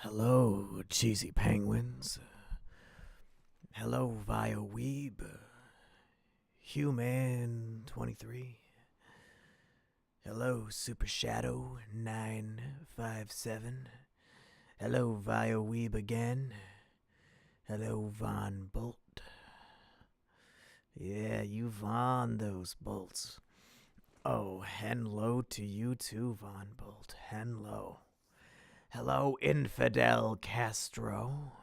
Hello, cheesy penguins. Hello, Vio Weeb. Human 23. Hello, Super Shadow 957. Hello, Vio Weeb again. Hello, Von Bolt. Yeah, you Von those bolts. Oh, hello to you too, Von Bolt. Hello. Hello, Infidel Castro.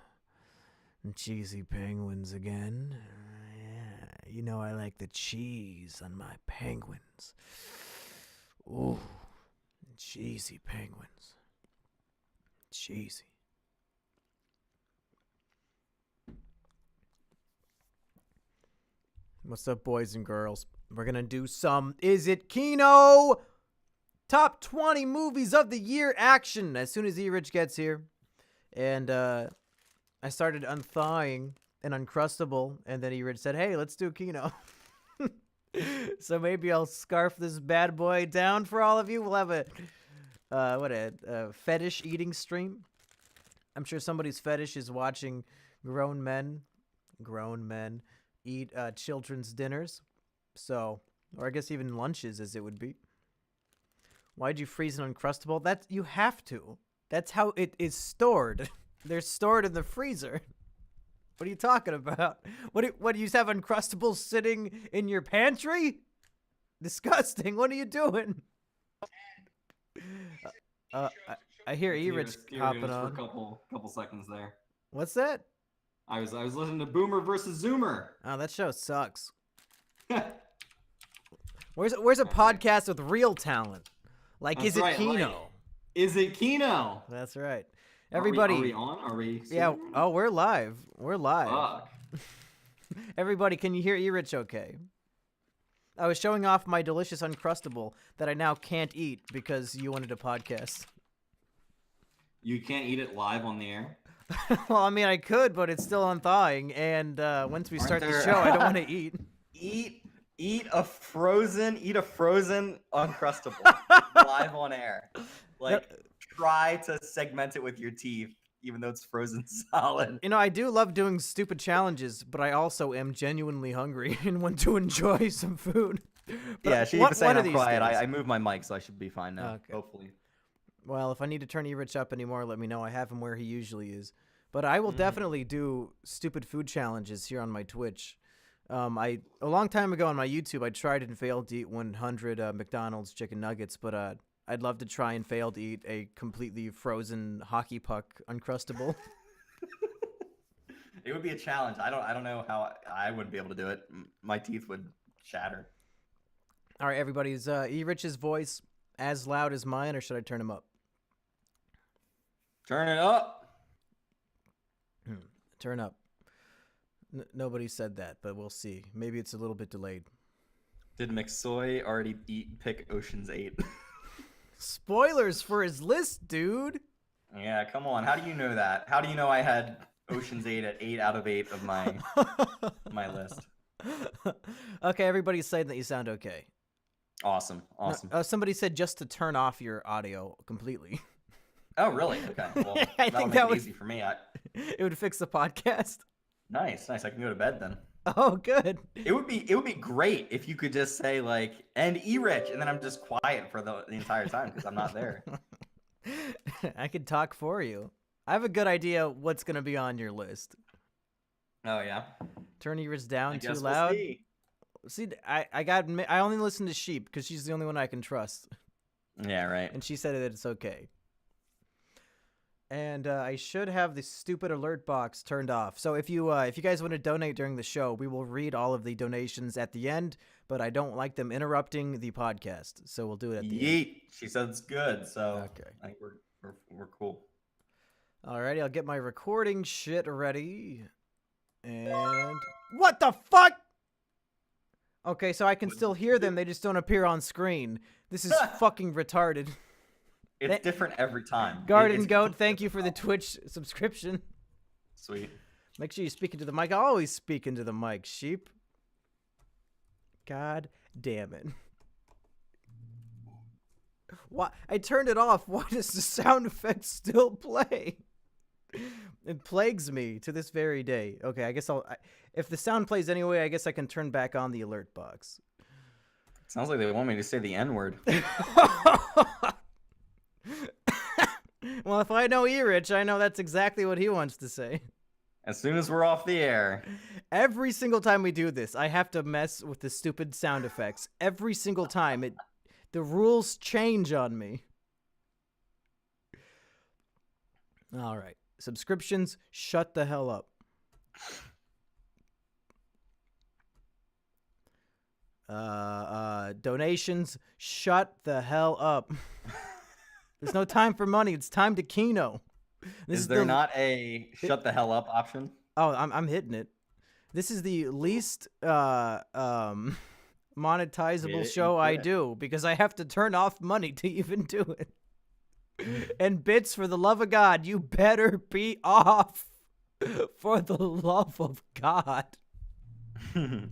Cheesy penguins again. Yeah, you know I like the cheese on my penguins. Ooh, cheesy penguins. Cheesy. What's up, boys and girls? We're gonna do some Is It Kino? Top 20 movies of the year action as soon as E-Rich gets here. And I started unthawing an Uncrustable, and then E-Rich said, hey, let's do Kino. So maybe I'll scarf this bad boy down for all of you. We'll have a fetish eating stream. I'm sure somebody's fetish is watching grown men eat children's dinners. So, or I guess even lunches as it would be. Why'd you freeze an Uncrustable? You have to. That's how it is stored. They're stored in the freezer. What are you talking about? What do you have Uncrustables sitting in your pantry? Disgusting. What are you doing? I hear E-Rich hopping on. For a couple seconds there. What's that? I was listening to Boomer versus Zoomer. Oh, that show sucks. Where's a podcast with real talent? Like, That's Is It right, Kino? like, Is It Kino? That's right. Everybody. Are we on? Are we? Yeah. Oh, we're live. We're live. Fuck. Everybody, can you hear E-Rich okay? I was showing off my delicious Uncrustable that I now can't eat because you wanted a podcast. You can't eat it live on the air? Well, I mean, I could, but it's still unthawing. And once we start the show, I don't want to eat. Eat a frozen Uncrustable live on air. Like, try to segment it with your teeth, even though it's frozen solid. You know, I do love doing stupid challenges, but I also am genuinely hungry and want to enjoy some food. But yeah, she even saying I'm quiet. I moved my mic, so I should be fine now, hopefully. Well, if I need to turn E-Rich up anymore, let me know. I have him where he usually is. But I will definitely do stupid food challenges here on my Twitch. A long time ago on my YouTube, I tried and failed to eat 100 McDonald's chicken nuggets, but I'd love to try and fail to eat a completely frozen hockey puck Uncrustable. It would be a challenge. I don't know how I wouldn't be able to do it. My teeth would shatter. All right, everybody, is E-Rich's voice as loud as mine, or should I turn him up? Turn it up. Turn up. Nobody said that, but we'll see. Maybe it's a little bit delayed. Did McSoy already pick Ocean's 8? Spoilers for his list, dude. Yeah, come on. How do you know that? How do you know I had Ocean's 8 at 8 out of 8 of my list? Okay, everybody's saying that you sound okay. Awesome. Somebody said just to turn off your audio completely. Oh, really? Okay. Well, I think that would was easy for me. It would fix the podcast. Nice. I can go to bed then. Oh, good. It would be great if you could just say like, and E-Rich, and then I'm just quiet for the entire time because I'm not there. I could talk for you. I have a good idea what's gonna be on your list. Oh yeah. Turn E-Rich down too We'll loud. See, I only listen to Sheep because she's the only one I can trust. Yeah, right. And she said that it's okay. And I should have the stupid alert box turned off. So if you guys want to donate during the show, we will read all of the donations at the end. But I don't like them interrupting the podcast, so we'll do it at the end. She said it's good, so okay. I think we're cool. Alrighty, I'll get my recording shit ready. And what the fuck? Okay, so I can still hear them. They just don't appear on screen. This is fucking retarded. It's different every time. Garden Goat, thank you for the Twitch subscription. Sweet. Make sure you speak into the mic. I always speak into the mic, Sheep. God damn it. Why? I turned it off. Why does the sound effect still play? It plagues me to this very day. Okay, I guess if the sound plays anyway, I guess I can turn back on the alert box. Sounds like they want me to say the N-word. Well, if I know E-Rich, I know that's exactly what he wants to say. As soon as we're off the air. Every single time we do this, I have to mess with the stupid sound effects. Every single time. The rules change on me. All right. Subscriptions, shut the hell up. Donations, shut the hell up. There's no time for money. It's time to Kino. Is there not a shut the hell up option? Oh, I'm hitting it. This is the least monetizable show I do because I have to turn off money to even do it. And Bits, for the love of God, you better be off. For the love of God. Well,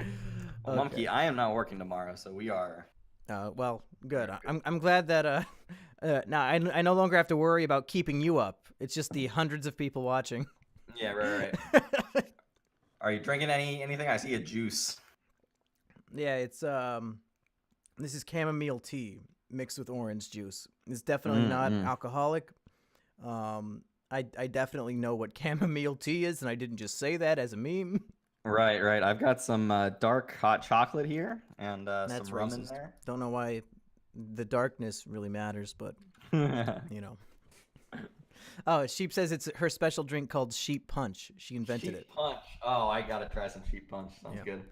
Mumkey, I am not working tomorrow, so we are. Well, good. I'm glad that now I no longer have to worry about keeping you up. It's just the hundreds of people watching. Yeah, right. Are you drinking anything? I see a juice. Yeah, it's this is chamomile tea mixed with orange juice. It's definitely not alcoholic. I definitely know what chamomile tea is, and I didn't just say that as a meme. Right. I've got some dark hot chocolate here and That's some rum in racist. there. Don't know why the darkness really matters, but you know. Oh, Sheep says it's her special drink called Sheep Punch. She invented it. Sheep punch. Oh, I gotta try some sheep punch. Sounds good.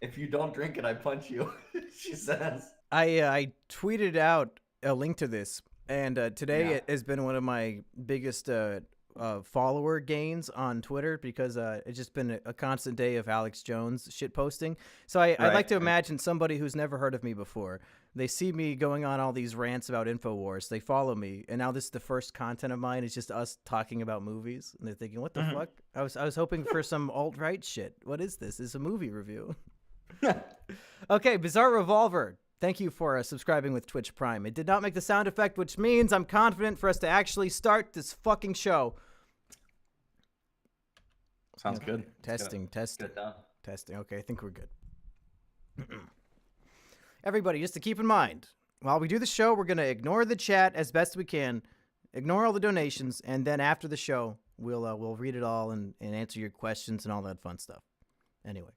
If you don't drink it, I punch you. She says. I tweeted out a link to this, and today it has been one of my biggest follower gains on Twitter because it's just been a constant day of Alex Jones shit posting. So I'd like to imagine somebody who's never heard of me before. They see me going on all these rants about InfoWars. They follow me, and now this is the first content of mine. It's just us talking about movies, and they're thinking, "What the fuck?" I was hoping for some alt-right shit. What is this? It's a movie review. Okay, Bizarre Revolver. Thank you for subscribing with Twitch Prime. It did not make the sound effect, which means I'm confident for us to actually start this fucking show. Sounds good. Testing. Get it done. Testing. Okay, I think we're good. Everybody, just to keep in mind, while we do the show, we're going to ignore the chat as best we can, ignore all the donations, and then after the show, we'll read it all and answer your questions and all that fun stuff. Anyway.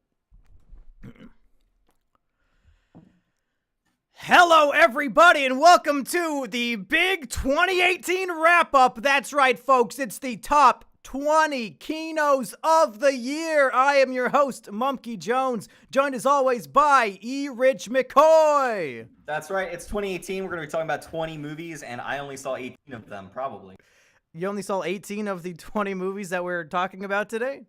Hello, everybody, and welcome to the big 2018 wrap-up. That's right, folks. It's the top 20 Kinos of the year. I am your host, Mumkey Jones, joined as always by E-Rich McCoy. That's right. It's 2018. We're going to be talking about 20 movies, and I only saw 18 of them, probably. You only saw 18 of the 20 movies that we're talking about today?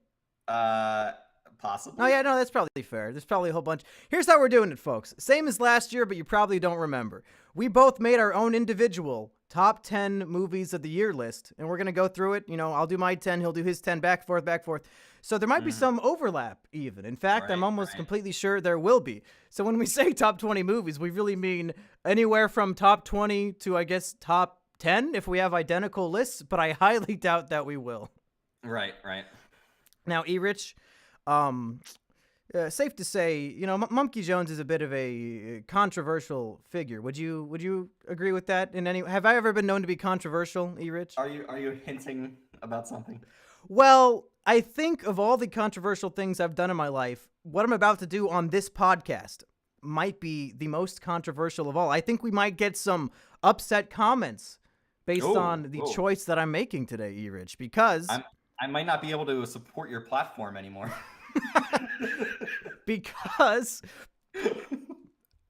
Possibly. Oh, yeah, no, that's probably fair. There's probably a whole bunch. Here's how we're doing it, folks. Same as last year, but you probably don't remember. We both made our own individual top 10 movies of the year list, and we're going to go through it. You know, I'll do my 10, he'll do his 10, back, forth. So there might be some overlap, even. In fact, I'm almost completely sure there will be. So when we say top 20 movies, we really mean anywhere from top 20 to, I guess, top 10 if we have identical lists, but I highly doubt that we will. Right. Now, E-Rich, safe to say, you know, Mumkey Jones is a bit of a controversial figure. Would you agree with that? Have I ever been known to be controversial, E-Rich? Are you hinting about something? Well, I think of all the controversial things I've done in my life, what I'm about to do on this podcast might be the most controversial of all. I think we might get some upset comments based on the choice that I'm making today, E-Rich, because I might not be able to support your platform anymore. Because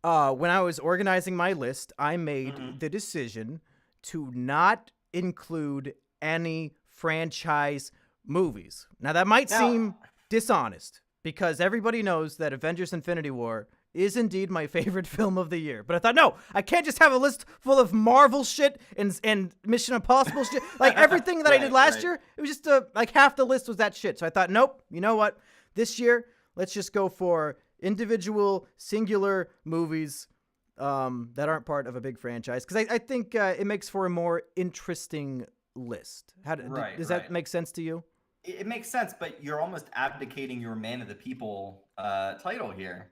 when I was organizing my list, I made the decision to not include any franchise movies. Now, that might seem dishonest because everybody knows that Avengers Infinity War is indeed my favorite film of the year. But I thought, no, I can't just have a list full of Marvel shit and Mission Impossible shit. Like everything that I did last year, it was just like half the list was that shit. So I thought, nope, you know what? This year, let's just go for individual, singular movies that aren't part of a big franchise. Because I think it makes for a more interesting list. Right, Does right. that make sense to you? It makes sense, but you're almost abdicating your man of the people title here.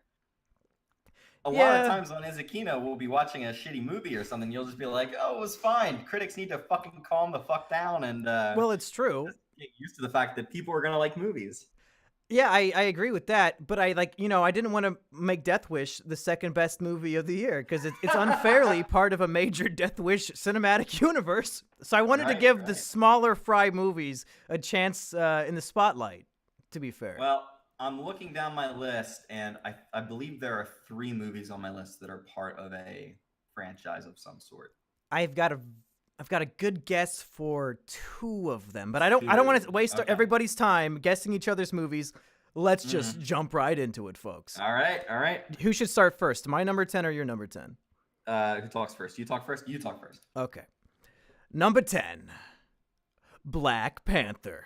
A lot of Yeah. times on Izakino, we'll be watching a shitty movie or something. You'll just be like, "Oh, it was fine." Critics need to fucking calm the fuck down and Well, it's true. just get used to the fact that people are gonna like movies. Yeah, I agree with that, but I I didn't want to make Death Wish the second best movie of the year because it's unfairly part of a major Death Wish cinematic universe. So I wanted to Right, give the right. smaller fry movies a chance in the spotlight. To be fair, Well, I'm looking down my list, and I believe there are 3 movies on my list that are part of a franchise of some sort. I've got a I've got a good guess for 2 of them, but I don't want to 2. waste Okay. everybody's time guessing each other's movies. Let's Mm-hmm. just jump right into it, folks. All right, all right. Who should start first? My number 10 or your number 10? Who talks first? You talk first. You talk first. Okay. Number 10. Black Panther.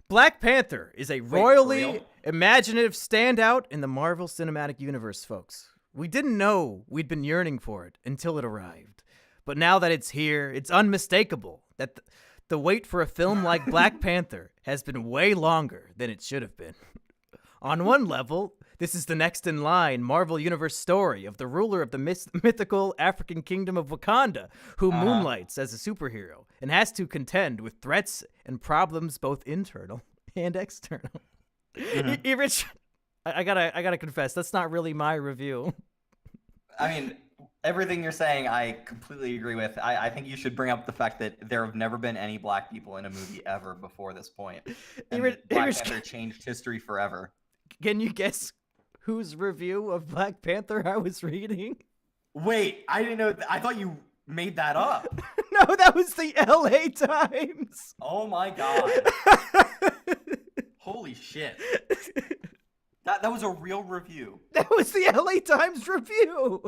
Black Panther is a for royally real? imaginative standout in the Marvel Cinematic Universe, folks. We didn't know we'd been yearning for it until it arrived. But now that it's here, it's unmistakable that the wait for a film like Black Panther has been way longer than it should have been. On one level, this is the next in line Marvel Universe story of the ruler of the mythical African kingdom of Wakanda, who moonlights as a superhero and has to contend with threats and problems both internal and external. Rich, I gotta confess, that's not really my review. I mean, everything you're saying, I completely agree with. I think you should bring up the fact that there have never been any black people in a movie ever before this point. And that Black Panther changed history forever. Can you guess whose review of Black Panther I was reading? Wait, I didn't know. I thought you made that up. No, that was the LA Times. Oh my god. Holy shit. That was a real review. That was the LA Times review.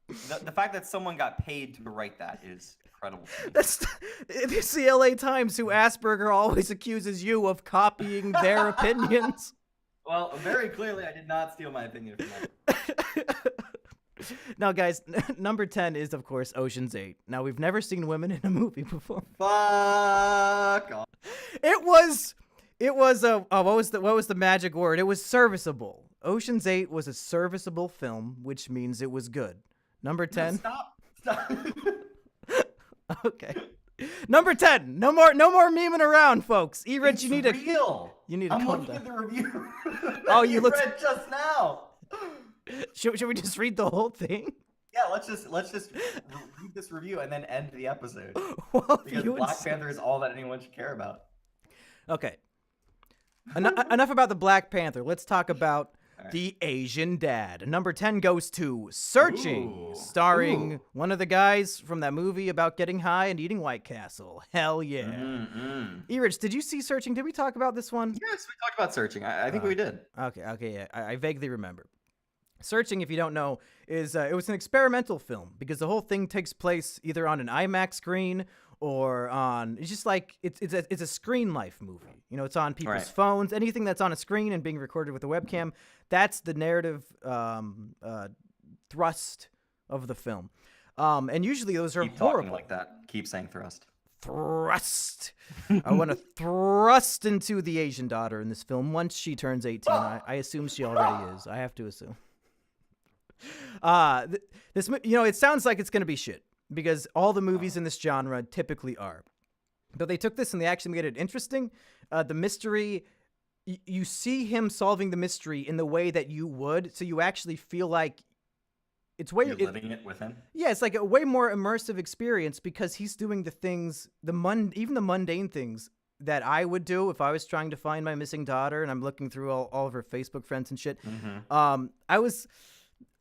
The fact that someone got paid to write that is incredible. It's the LA Times, who Asperger always accuses you of copying their opinions. Well, very clearly, I did not steal my opinion from that. Now, guys, number 10 is, of course, Ocean's 8. Now, we've never seen women in a movie before. Fuck off. It was what was the magic word? It was serviceable. Ocean's 8 was a serviceable film, which means it was good. Number 10. Stop. Okay. Number 10. No more memeing around, folks. Rich, you need to real. You need to I'm calm looking down. at the review. Oh, that you looked- read just now. Should we just read the whole thing? Yeah, let's just read this review and then end the episode. Well, Because Black Panther is all that anyone should care about. Okay. Enough about the Black Panther. Let's talk about the Asian Dad. Number 10 goes to Searching, Ooh. starring one of the guys from that movie about getting high and eating White Castle. Hell yeah. Rich, did you see Searching? Did we talk about this one? Yes, we talked about Searching. I think we did. Okay, yeah. I vaguely remember. Searching, if you don't know, is it was an experimental film because the whole thing takes place either on an IMAX screen or on it's just like it's a screen life movie. You know, it's on people's phones. Anything that's on a screen and being recorded with a webcam, that's the narrative thrust of the film. And usually those are Keep horrible. talking like that. Keep saying thrust. Thrust. I want to thrust into the Asian daughter in this film once she turns 18. I assume she already is. I have to assume. This it sounds like it's gonna be shit because all the movies in this genre typically are, but they took this and they actually made it interesting. The mystery, you see him solving the mystery in the way that you would, so you actually feel like it's way You're living it with him. Yeah, it's like a way more immersive experience because he's doing the things, even the mundane things that I would do if I was trying to find my missing daughter and I'm looking through all of her Facebook friends and shit.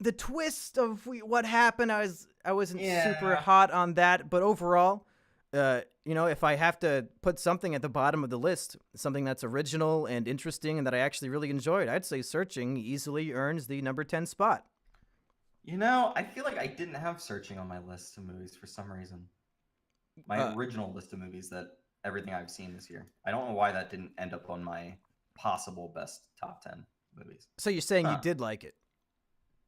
The twist of what happened, I wasn't super hot on that, but overall, if I have to put something at the bottom of the list, something that's original and interesting and that I actually really enjoyed, I'd say Searching easily earns the number 10 spot. I feel like I didn't have Searching on my list of movies for some reason. My original list of movies that everything I've seen this year. I don't know why that didn't end up on my possible best top 10 movies. So you're saying you did like it?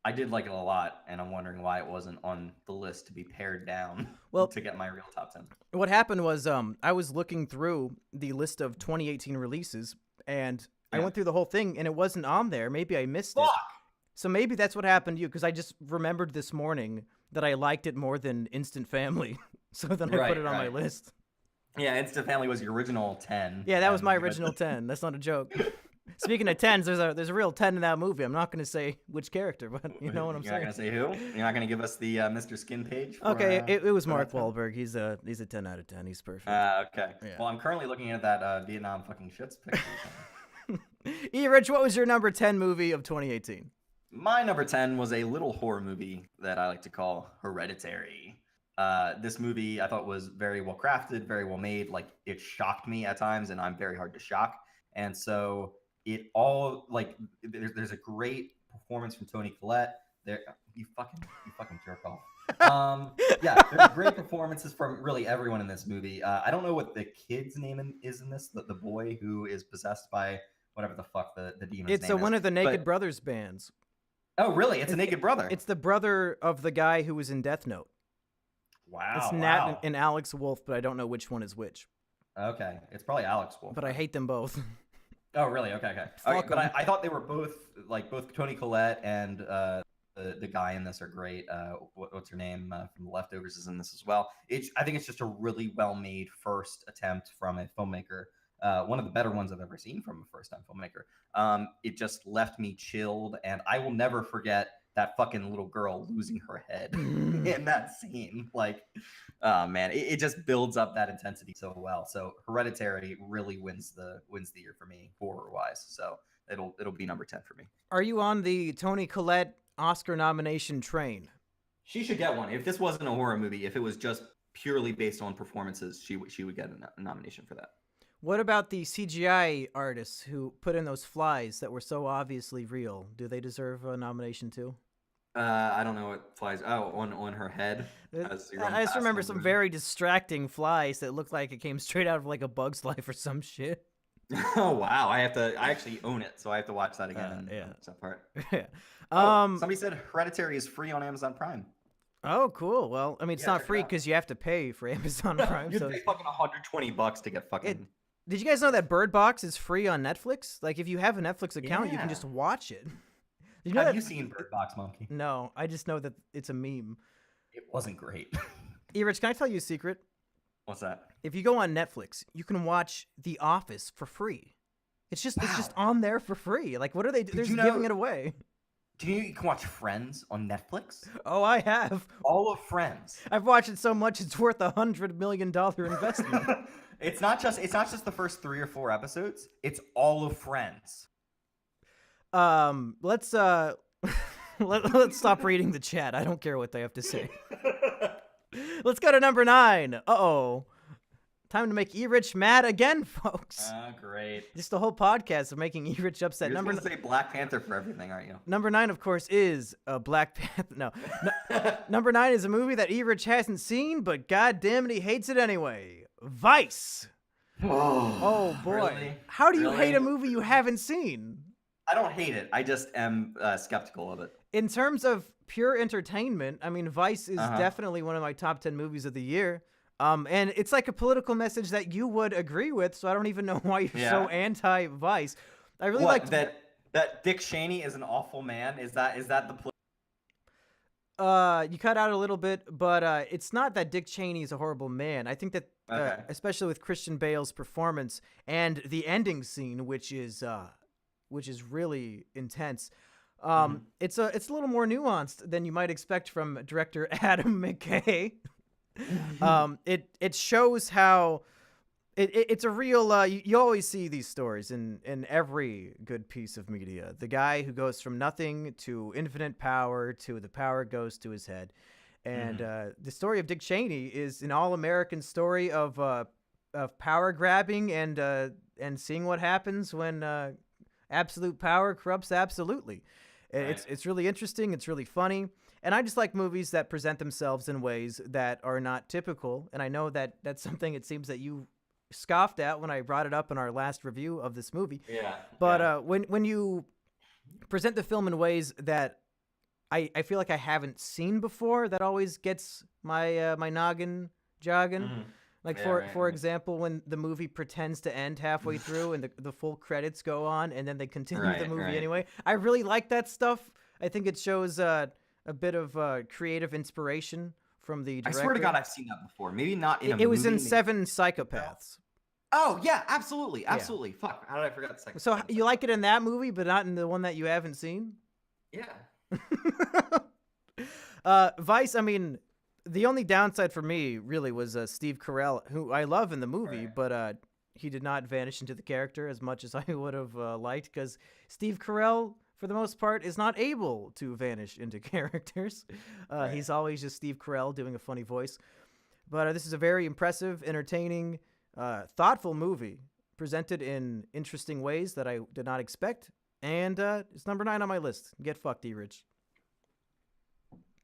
I did like it a lot, and I'm wondering why it wasn't on the list to be pared down Well, to get my real top 10. what happened was I was looking through the list of 2018 releases, and I Yeah. went through the whole thing, and it wasn't on there. Maybe I missed it. Fuck! So maybe that's what happened to you, because I just remembered this morning that I liked it more than Instant Family. So then I Right, put it on my right. list. Yeah, Instant Family was your original 10. Yeah, that was and my you had- original 10. That's not a joke. Speaking of 10s, there's a real 10 in that movie. I'm not going to say which character, but you know what I'm You're not saying. gonna say who? You're not gonna give us the Mr. Skin page? For, Okay, it was for Mark that 10? Wahlberg. He's a 10 out of 10. He's perfect. Okay. Yeah. Well, I'm currently looking at that Vietnam fucking shits picture. Rich, what was your number 10 movie of 2018? My number 10 was a little horror movie that I like to call Hereditary. This movie I thought was very well crafted, very well made. Like, it shocked me at times, and I'm very hard to shock. And so it all, like, there's a great performance from Toni Collette. There, you fucking jerk off. Yeah, there's great performances from really everyone in this movie. I don't know what the kid's name is in this, the boy who is possessed by whatever the fuck the demon's It's name is. one of the Naked But- Brothers bands. Oh, really? It's a naked brother. It's the brother of the guy who was in Death Note. wow. It's Nat wow. and Alex Wolf, but I don't know which one is which. Okay, it's probably Alex Wolf. But I hate them both. Oh, really? Okay, okay. Fuck Okay, but 'em. I thought they were both both Toni Collette and the guy in this are great. What's her name from The Leftovers is in this as well. I think it's just a really well made first attempt from a filmmaker. One of the better ones I've ever seen from a first time filmmaker. It just left me chilled, and I will never forget that fucking little girl losing her head in that scene. Like, oh man, it just builds up that intensity so well. So Hereditary really wins the year for me, horror wise. So it'll be number 10 for me. Are you on the Toni Collette Oscar nomination train? She should get one. If this wasn't a horror movie, if it was just purely based on performances, she would get a nomination for that. What about the CGI artists who put in those flies that were so obviously real? Do they deserve a nomination too? I don't know what flies. Oh, on her head. as you're going I just past remember them. some very distracting flies that looked like it came straight out of like a Bug's Life or some shit. Oh wow! I actually own it, so I have to watch that again. And yeah. watch that part. Yeah. Somebody said Hereditary is free on Amazon Prime. Oh, cool. Well, I mean, it's Yeah, not check it free out. because you have to pay for Amazon Prime. You'd So, pay fucking $120 to get fucking. did you guys know that Bird Box is free on Netflix? Like, if you have a Netflix account, you can Yeah. just watch it. Did you know Have that? you seen Bird Box Monkey? No, I just know that it's a meme. It wasn't great. Rich, can I tell you a secret? What's that? If you go on Netflix, you can watch The Office for free. It's just on there for free. Like, what are they? They're you just giving know- it away. Do you can watch Friends on Netflix? Oh, I have. All of Friends. I've watched it so much it's worth $100 million investment. It's not just the first 3 or 4 episodes. It's all of Friends. Let's let's stop reading the chat. I don't care what they have to say. Let's go to number 9. Uh-oh. Time to make E-Rich mad again, folks. Great. Just the whole podcast of making E-Rich upset. You're just gonna say Black Panther for everything, aren't you? Number 9, of course, is Black Panther. No. Number 9 is a movie that E-Rich hasn't seen, but god damn it, he hates it anyway. Vice. Oh, boy. Really? How do you Really? hate a movie you haven't seen? I don't hate it. I just am skeptical of it. In terms of pure entertainment, I mean, Vice is Uh-huh. definitely one of my top 10 movies of the year. And it's like a political message that you would agree with, so I don't even know why you're so Yeah. anti-Vice. I really What, like that Dick Cheney is an awful man? Is that the you cut out a little bit, but it's not that Dick Cheney is a horrible man. I think that Okay. especially with Christian Bale's performance and the ending scene, which is really intense. It's a little more nuanced than you might expect from director Adam McKay. It shows how it's a real you always see these stories in every good piece of media. The guy who goes from nothing to infinite power to the power goes to his head. And the story of Dick Cheney is an all-American story of power grabbing and seeing what happens when absolute power corrupts absolutely. Right. It's really interesting. It's really funny. And I just like movies that present themselves in ways that are not typical. And I know that that's something it seems that you scoffed at when I brought it up in our last review of this movie. Yeah. But when you present the film in ways that I feel like I haven't seen before. That always gets my my noggin jogging. Mhm. Like Yeah, for right. example, when the movie pretends to end halfway through and the full credits go on and then they continue the movie Right. anyway. I really like that stuff. I think it shows a bit of creative inspiration from the I director. swear to God, I've seen that before. Maybe not in a It movie. was in maybe- Seven Psychopaths. Oh yeah, absolutely. Fuck, how did I forget the second? So you like it in that movie, but not in the one that you haven't seen? Yeah. Vice, I mean, the only downside for me really was Steve Carell, who I love in the movie, Right. but he did not vanish into the character as much as I would have liked, because Steve Carell, for the most part, is not able to vanish into characters. Right. He's always just Steve Carell doing a funny voice. But this is a very impressive, entertaining, thoughtful movie presented in interesting ways that I did not expect. And it's number 9 on my list. Get fucked, E-Rich.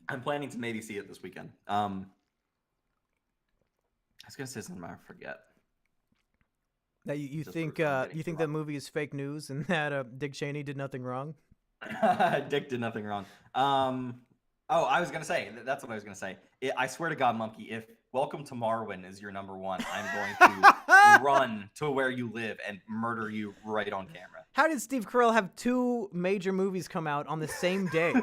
I'm planning to maybe see it this weekend. I was gonna say something, I forget. Now you Just think for fun, getting you think too that movie is fake news and that Dick Cheney did nothing wrong? Dick did nothing wrong. Oh, I was gonna say that's what I was gonna say. I swear to God, Mumkey, if Welcome to Marwin is your number 1, I'm going to run to where you live and murder you right on camera. How did Steve Carell have 2 major movies come out on the same day?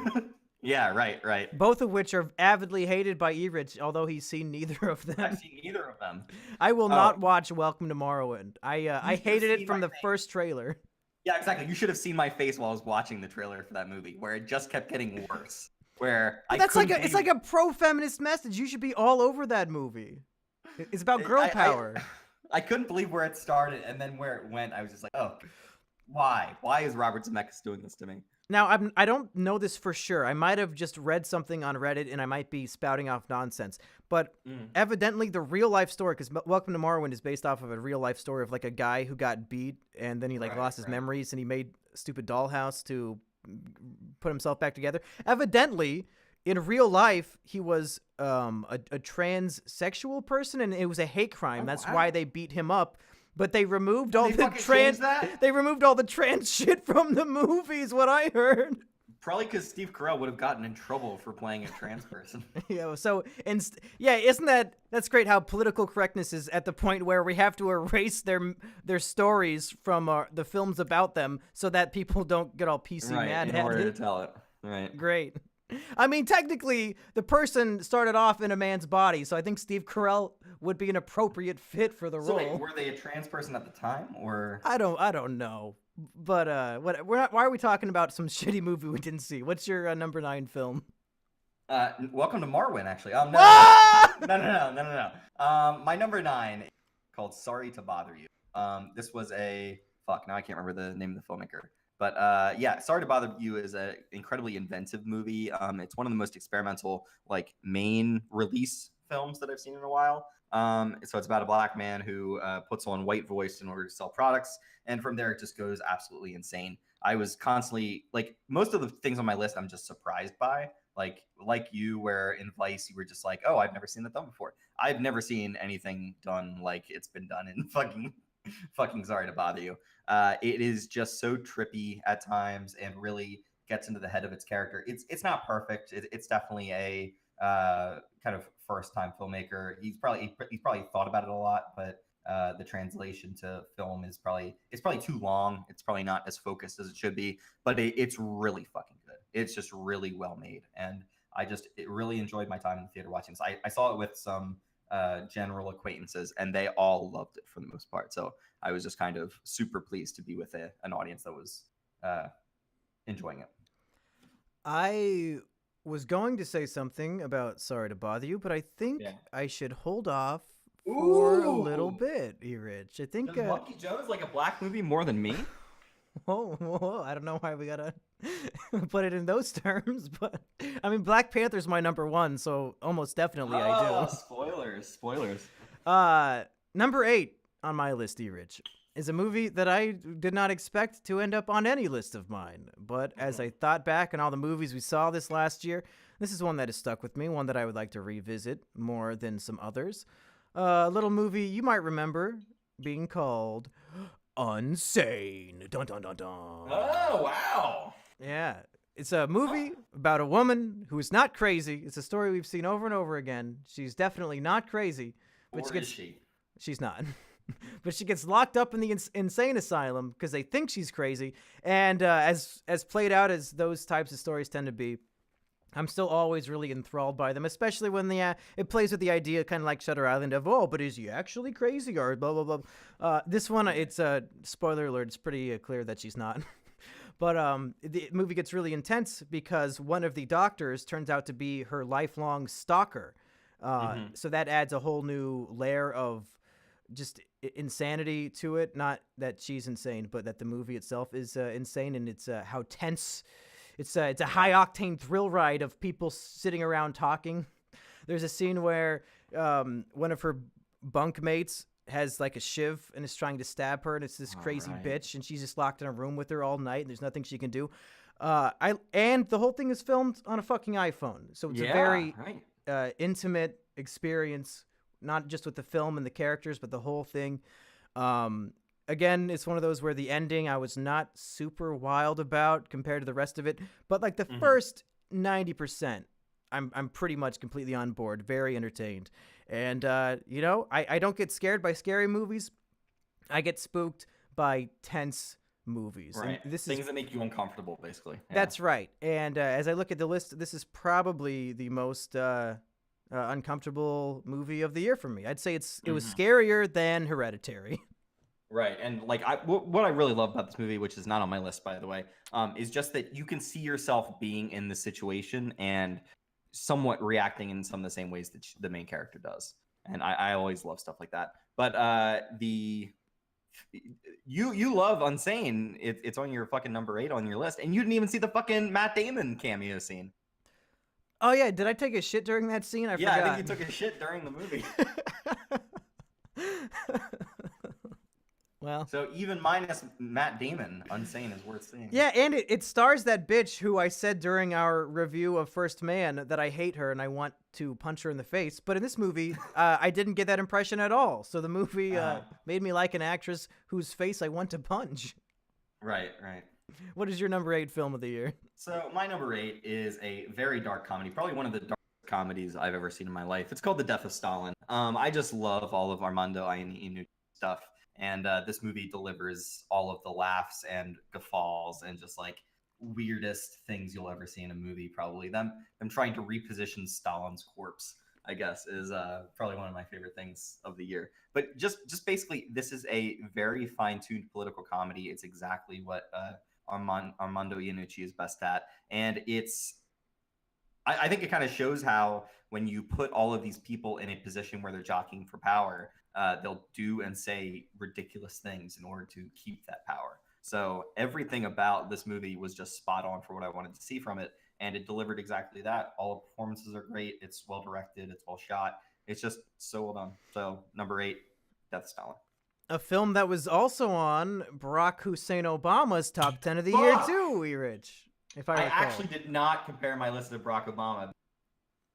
Yeah, right. Both of which are avidly hated by E-Rich, although he's seen neither of them. I've seen neither of them. I will not watch Welcome to Morrowind. I should hated have it seen from my the face. first trailer. Yeah, exactly. You should have seen my face while I was watching the trailer for that movie, where it just kept getting worse. Where But that's it's like a pro-feminist message. You should be all over that movie. It's about girl power. I couldn't believe where it started and then where it went. I was just like, oh, why? Why is Robert Zemeckis doing this to me? Now, I don't know this for sure. I might have just read something on Reddit and I might be spouting off nonsense. But evidently the real life story, because Welcome to Morrowind is based off of a real life story of like a guy who got beat and then he lost his memories and he made a stupid dollhouse to put himself back together. Evidently, in real life, he was a transsexual person and it was a hate crime. That's why they beat him up. But they removed all the trans. They removed all the trans shit from the movies. What I heard. Probably because Steve Carell would have gotten in trouble for playing a trans person. Yeah. So isn't that's great how political correctness is at the point where we have to erase their stories from the films about them so that people don't get all PC mad in at order it. to tell it. Right. Great. I mean, technically, the person started off in a man's body, so I think Steve Carell would be an appropriate fit for the role. So wait, were they a trans person at the time, or I don't know. But why are we talking about some shitty movie we didn't see? What's your number 9 film? Welcome to Marwin, actually. No. No. My number 9 is called Sorry to Bother You. This was now I can't remember the name of the filmmaker. But yeah, Sorry to Bother You is an incredibly inventive movie. It's one of the most experimental, main release films that I've seen in a while. So it's about a black man who puts on white voice in order to sell products. And from there, it just goes absolutely insane. I was constantly, most of the things on my list, I'm just surprised by. Like you, where in Vice, you were just like, oh, I've never seen that done before. I've never seen anything done like it's been done in fucking Sorry to Bother You. It is just so trippy at times and really gets into the head of its character. It's not perfect. It's definitely a kind of first time filmmaker. He's probably thought about it a lot, but the translation to film is probably too long. It's probably not as focused as it should be, but it's really fucking good. It's just really well made, and it really enjoyed my time in the theater watching this. I saw it with some general acquaintances, and they all loved it for the most part. So I was just kind of super pleased to be with an audience that was enjoying it. I was going to say something about Sorry to Bother You, but I think I should hold off for a little bit, E-Rich. I think Does Monkey Joe's like a black movie more than me? Whoa, I don't know why we gotta put it in those terms, but I mean, Black Panther's my number 1, so almost definitely I do. Spoilers. Number 8 on my list, E-Rich, is a movie that I did not expect to end up on any list of mine. But as I thought back on all the movies we saw this last year, this is one that has stuck with me, one that I would like to revisit more than some others. A little movie you might remember being called Unsane. Dun dun dun dun. Oh, wow. Yeah. It's a movie about a woman who is not crazy. It's a story we've seen over and over again. She's definitely not crazy. But Or is she? She's not. But she gets locked up in the insane asylum because they think she's crazy. And as played out as those types of stories tend to be, I'm still always really enthralled by them, especially when it plays with the idea, kind of like Shutter Island, of, oh, but is he actually crazy or blah, blah, blah. This one, it's a spoiler alert. It's pretty clear that she's not. But the movie gets really intense because one of the doctors turns out to be her lifelong stalker. So that adds a whole new layer of just insanity to it. Not that she's insane, but that the movie itself is insane, and it's how tense. It's a high octane thrill ride of people sitting around talking. There's a scene where one of her bunkmates has like a shiv and is trying to stab her, and it's this crazy bitch, and she's just locked in a room with her all night, and there's nothing she can do. And the whole thing is filmed on a fucking iPhone, so it's a very intimate experience, not just with the film and the characters, but the whole thing. Again, it's one of those where the ending I was not super wild about compared to the rest of it, but like the first 90%, I'm pretty much completely on board, very entertained. And, I don't get scared by scary movies. I get spooked by tense movies. Right. And this Things is, that make you uncomfortable, basically. Yeah. That's right. And as I look at the list, this is probably the most uncomfortable movie of the year for me. I'd say it was scarier than Hereditary. Right, and like what I really love about this movie, which is not on my list, by the way, is just that you can see yourself being in the situation and somewhat reacting in some of the same ways that the main character does. And I always love stuff like that. But you love Unsane. It's on your fucking number 8 on your list, and you didn't even see the fucking Matt Damon cameo scene. Oh yeah, did I take a shit during that scene? I forgot. I think you took a shit during the movie. Well, so even minus Matt Damon, Unsane is worth seeing. Yeah, and it stars that bitch who I said during our review of First Man that I hate her and I want to punch her in the face. But in this movie, I didn't get that impression at all. So the movie made me like an actress whose face I want to punch. Right. What is your number 8 film of the year? So my number 8 is a very dark comedy, probably one of the darkest comedies I've ever seen in my life. It's called The Death of Stalin. I just love all of Armando Iannucci's stuff. And this movie delivers all of the laughs and guffaws and just like weirdest things you'll ever see in a movie. Probably them trying to reposition Stalin's corpse, I guess, is probably one of my favorite things of the year. But just basically, this is a very fine-tuned political comedy. It's exactly what Armando Iannucci is best at, and I think it kind of shows how when you put all of these people in a position where they're jockeying for power, they'll do and say ridiculous things in order to keep that power. So everything about this movie was just spot on for what I wanted to see from it, and it delivered exactly that. All the performances are great. It's well directed. It's well shot. It's just so well done. So number 8, Death of Stalin. A film that was also on Barack Hussein Obama's top 10 of the year too, Rich. If I recall. Actually did not compare my list to Barack Obama.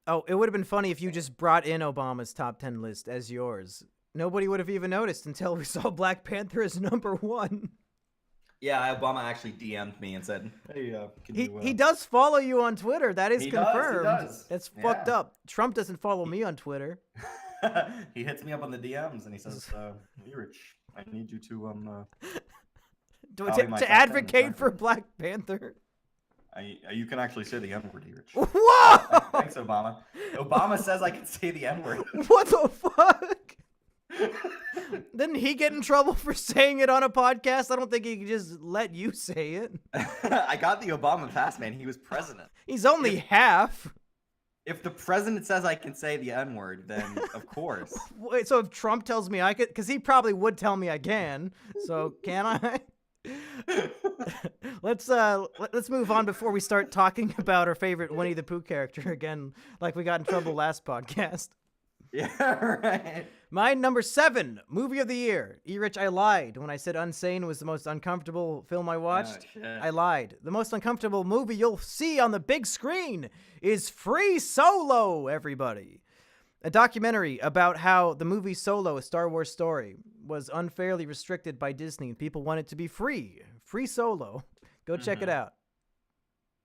Oh, it would have been funny if you just brought in Obama's top 10 list as yours. Nobody would have even noticed until we saw Black Panther as number 1. Yeah, Obama actually DM'd me and said, "Hey, he does follow you on Twitter. That is confirmed. He does. That's fucked up. Trump doesn't follow me on Twitter." He hits me up on the DMs and he says, "Hey, Rich, I need you to advocate for Black Panther." You can actually say the N-word, Rich. Whoa! Thanks, Obama. Obama says I can say the N-word. What the fuck? Didn't he get in trouble for saying it on a podcast? I don't think he could just let you say it. I got the Obama pass, man. He was president. He's only half. If the president says I can say the N-word, then of course. Wait, so if Trump tells me I could, because he probably would tell me I can. So can I? Let's move on before we start talking about our favorite Winnie the Pooh character again, like we got in trouble last podcast. Yeah, right. My number 7 movie of the year. Rich, I lied when I said Unsane was the most uncomfortable film I watched. Oh, shit. I lied. The most uncomfortable movie you'll see on the big screen is Free Solo, everybody. A documentary about how the movie Solo, a Star Wars story, was unfairly restricted by Disney and people want it to be free. Free Solo. Go check it out.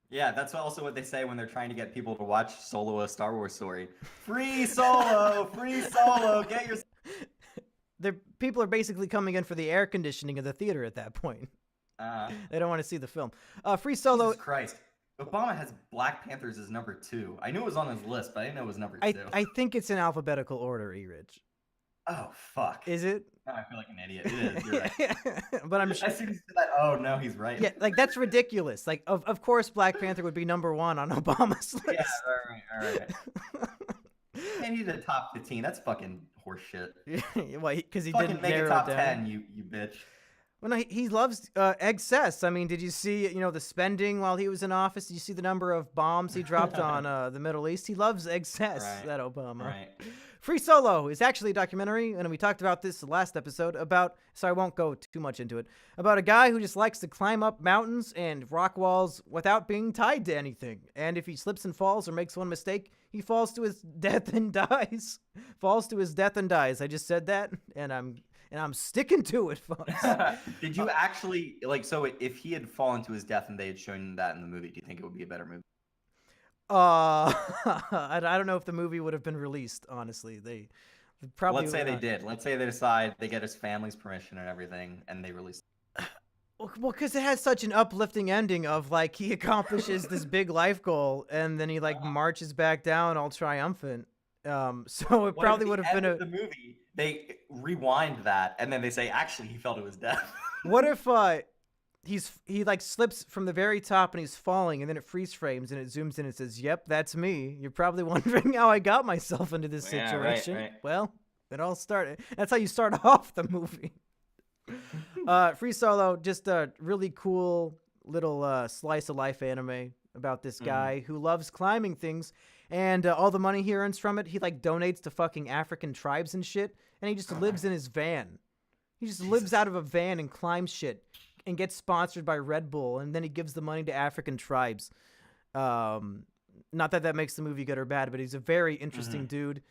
Yeah, that's also what they say when they're trying to get people to watch Solo: A Star Wars Story. Free Solo, free Solo. Get your. People are basically coming in for the air conditioning of the theater at that point. Uh, They don't want to see the film. Free Solo. Jesus Christ. Obama has Black Panthers as number 2. I knew it was on his list, but I didn't know it was number 2. I think it's in alphabetical order, E-Rich. Oh, fuck. Is it? Now I feel like an idiot. It is. You're right. But I'm As sure. soon as you said that, oh, no, he's right. Yeah, like that's ridiculous. Like, of course, Black Panther would be number 1 on Obama's list. Yeah, all right. And he's a top 15. That's fucking horseshit. Well, because he Fucking didn't make narrow it top it down. 10, you bitch. Well, no, he loves excess. I mean, did you see the spending while he was in office? Did you see the number of bombs he dropped on the Middle East? He loves excess. Right. That Obama. Right. Free Solo is actually a documentary, and we talked about this last episode about, so I won't go too much into it, about a guy who just likes to climb up mountains and rock walls without being tied to anything. And if he slips and falls or makes one mistake, he falls to his death and dies. Falls to his death and dies. I just said that, and I'm sticking to it, folks. Did you actually, so if he had fallen to his death and they had shown that in the movie, do you think it would be a better movie? I don't know if the movie would have been released, honestly. They probably Let's say would they not. did. Let's say they decide they get his family's permission and everything, and they release it. Well, because it has such an uplifting ending of like he accomplishes this big life goal and then he like marches back down all triumphant. So it probably would have been the movie. They rewind that, and then they say, actually, he fell to his death. What if he like slips from the very top and he's falling and then it freeze frames and it zooms in and says, "Yep, that's me." You're probably wondering how I got myself into this Yeah, right, situation. right. Well, it all started. That's how you start off the movie. Free Solo, just a really cool little slice of life anime about this guy who loves climbing things, and all the money he earns from it, he like donates to fucking African tribes and shit, and he just lives in his van. He just lives out of a van and climbs shit and gets sponsored by Red Bull, and then he gives the money to African tribes. Not that makes the movie good or bad, but he's a very interesting dude.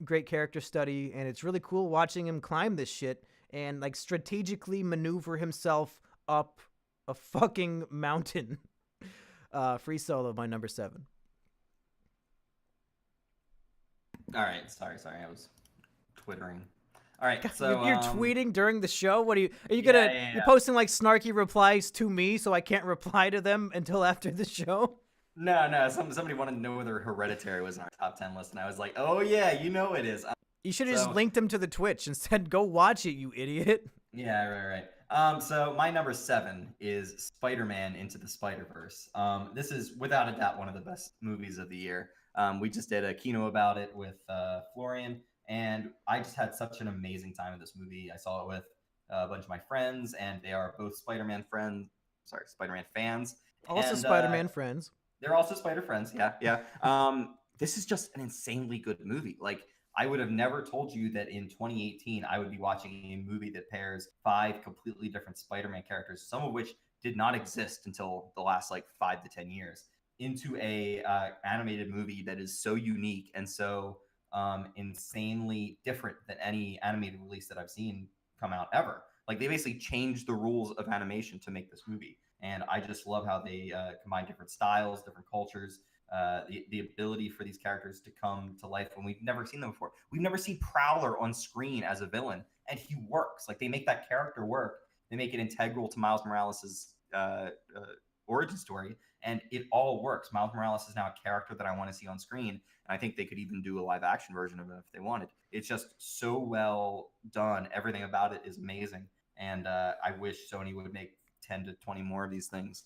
Great character study, and it's really cool watching him climb this shit and like strategically maneuver himself up a fucking mountain. Free Solo, my number 7. All right. Sorry. I was twittering. All right. So You're tweeting during the show. What are you gonna? Yeah. You're posting like snarky replies to me, so I can't reply to them until after the show. No. Somebody wanted to know whether Hereditary was in our top 10 list, and I was like, oh yeah, it is. You should have just linked them to the Twitch and said, "Go watch it, you idiot." Yeah, right. So my number 7 is Spider-Man Into the Spider-Verse. This is without a doubt one of the best movies of the year. We just did a keynote about it with Florian, and I just had such an amazing time with this movie. I saw it with a bunch of my friends, and they are both Spider-Man fans. Also, And, Spider-Man friends. They're also Spider friends. Yeah. This is just an insanely good movie. Like, I would have never told you that in 2018 I would be watching a movie that pairs 5 completely different Spider-Man characters, some of which did not exist until the last like 5 to 10 years, into a animated movie that is so unique and so insanely different than any animated release that I've seen come out ever. Like, they basically changed the rules of animation to make this movie, and I just love how they combine different styles, different cultures. The ability for these characters to come to life when we've never seen them before. We've never seen Prowler on screen as a villain, and he works. Like, they make that character work. They make it integral to Miles Morales' origin story, and it all works. Miles Morales is now a character that I want to see on screen, and I think they could even do a live action version of it if they wanted. It's just so well done. Everything about it is amazing, and I wish Sony would make 10 to 20 more of these things.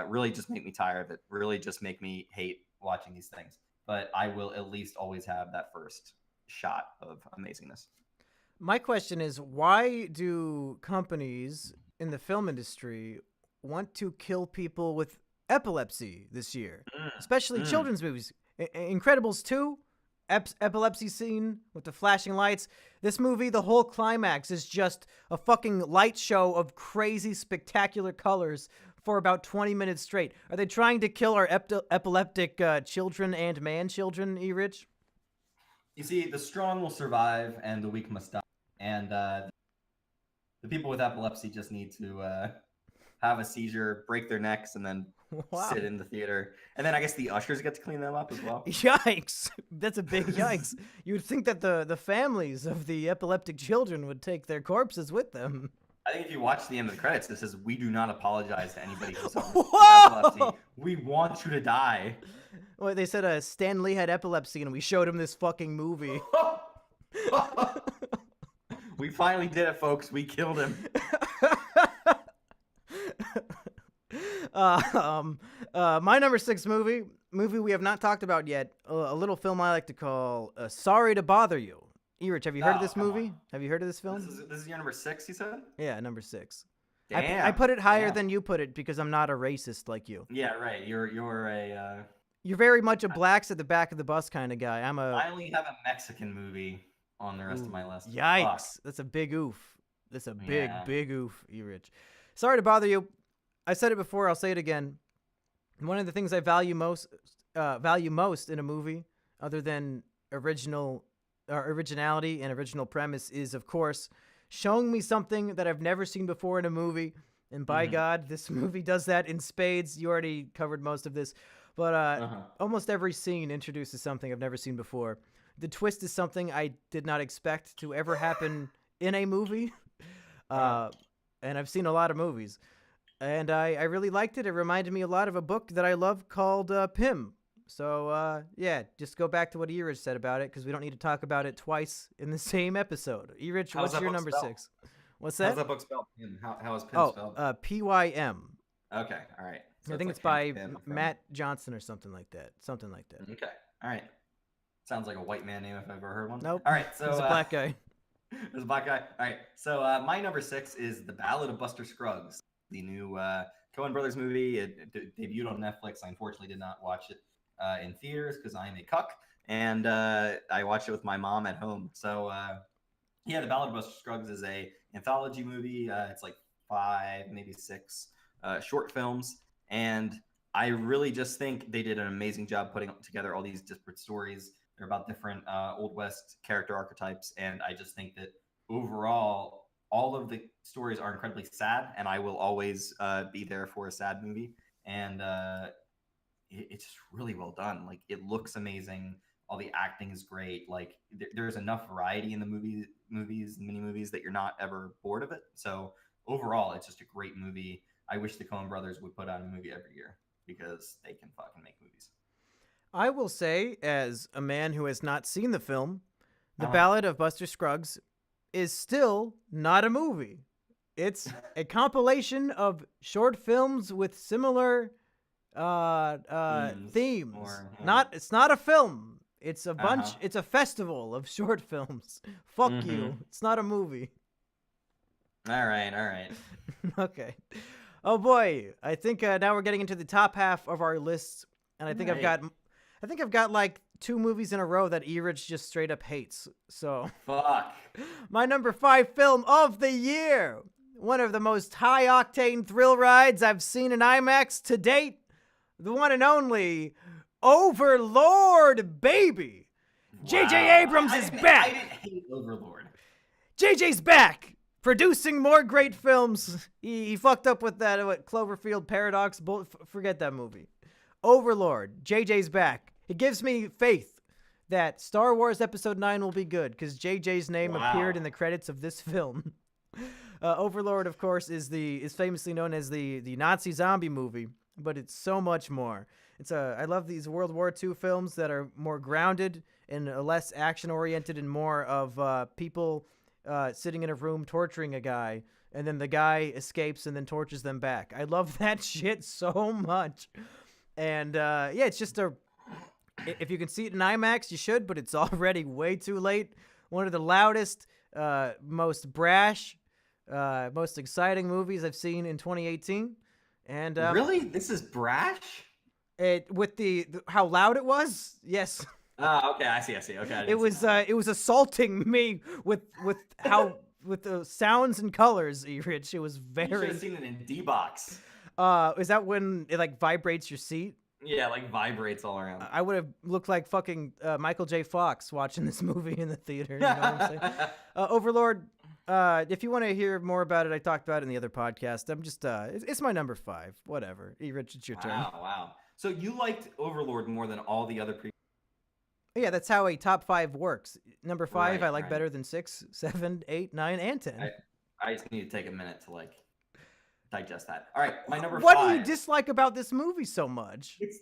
Really just make me tired of it. Really just make me hate watching these things. But I will at least always have that first shot of amazingness. My question is, why do companies in the film industry want to kill people with epilepsy this year? Especially children's movies. Incredibles 2, epilepsy scene with the flashing lights. This movie, the whole climax is just a fucking light show of crazy, spectacular colors for about 20 minutes straight. Are they trying to kill our epileptic children and man-children, E-Rich? You see, the strong will survive and the weak must die. And the people with epilepsy just need to have a seizure, break their necks, and then Wow. sit in the theater, and then I guess the ushers get to clean them up as well. Yikes! That's a big yikes. You would think that the families of the epileptic children would take their corpses with them. I think if you watch the end of the credits, it says, "We do not apologize to anybody who suffers Whoa! epilepsy. We want you to die." Well, they said Stan Lee had epilepsy, and we showed him this fucking movie. We finally did it, folks. We killed him. My number 6 movie we have not talked about yet. A little film I like to call "Sorry to Bother You." Erich, have you heard of this come movie? on. Have you heard of this film? This is your number 6, you said? Yeah, number 6. Damn. I put it higher Damn. than you put it because I'm not a racist like you. Yeah, right. You're You're very much a blacks at the back of the bus kind of guy. I'm a I only have a Mexican movie on the rest of my list. Yikes. Fuck. That's a big oof. That's a big, Yeah. big oof, Erich. Sorry to bother you. I said it before, I'll say it again. One of the things I value most in a movie, other than originality and original premise, is, of course, showing me something that I've never seen before in a movie. And by God, this movie does that in spades. You already covered most of this. But almost every scene introduces something I've never seen before. The twist is something I did not expect to ever happen in a movie. And I've seen a lot of movies. And I really liked it. It reminded me a lot of a book that I love called Pym. So, yeah, just go back to what Erich said about it, because we don't need to talk about it twice in the same episode. Erich, How's what's that your book number spelled? 6? What's that? How's that book spelled? How is Pym spelled? P-Y-M. Okay, all right. So I think like it's by Hank Pym from- Matt Johnson or something like that. Something like that. Okay, all right. Sounds like a white man name if I've ever heard one. Nope. All right, so He's a black guy. There's a black guy. All right, so my number 6 is The Ballad of Buster Scruggs, the new Coen Brothers movie. It debuted on Netflix. I unfortunately did not watch it in theaters because I am a cuck, and I watched it with my mom at home. So yeah, The Ballad of Buster Scruggs is a anthology movie. It's like 5, maybe 6 short films, and I really just think they did an amazing job putting together all these disparate stories. They're about different Old West character archetypes, and I just think that overall, all of the stories are incredibly sad, and I will always be there for a sad movie. And it's just really well done. Like, it looks amazing. All the acting is great. Like, there's enough variety in the mini movies that you're not ever bored of it. So overall, it's just a great movie. I wish the Coen Brothers would put out a movie every year because they can fucking make movies. I will say, as a man who has not seen the film, The Uh-huh. Ballad of Buster Scruggs is still not a movie. It's a compilation of short films with similar themes. or, It's not a film. It's a bunch. Uh-huh. It's a festival of short films. Fuck you. Mhm. It's not a movie. All right. Okay. Oh boy, I think now we're getting into the top half of our list, and I think I've got like 2 movies in a row that Erich just straight up hates. So Fuck. my number 5 film of the year, one of the most high octane thrill rides I've seen in IMAX to date, the one and only Overlord, baby. J.J. Abrams is back. I didn't hate Overlord. JJ's back, producing more great films. He fucked up with that Cloverfield Paradox. Forget that movie. Overlord, JJ's back. It gives me faith that Star Wars Episode 9 will be good because JJ's name appeared in the credits of this film. Overlord, of course, is famously known as the Nazi zombie movie, but it's so much more. I love these World War II films that are more grounded and less action-oriented and more of people sitting in a room torturing a guy, and then the guy escapes and then tortures them back. I love that shit so much. And yeah, it's just if you can see it in IMAX, you should, but it's already way too late. One of the loudest, most brash, most exciting movies I've seen in 2018. And Really? This is brash? With how loud it was, yes. Oh, okay. I see. Okay. It was assaulting me with the sounds and colors, Erich. It was You should very. have seen it in D-Box. Is that when it like vibrates your seat? Yeah, like vibrates all around. I would have looked like fucking Michael J. Fox watching this movie in the theater. You know what I'm saying? Overlord. If you want to hear more about it, I talked about it in the other podcast. I'm just, it's my number 5. Whatever. Rich, it's your turn. Wow. So you liked Overlord more than all the other Yeah, that's how a top 5 works. Number 5, Right, I like right. better than 6, 7, 8, 9, and 10. I just need to take a minute to like digest that. All right, my number What 5. do you dislike about this movie so much? It's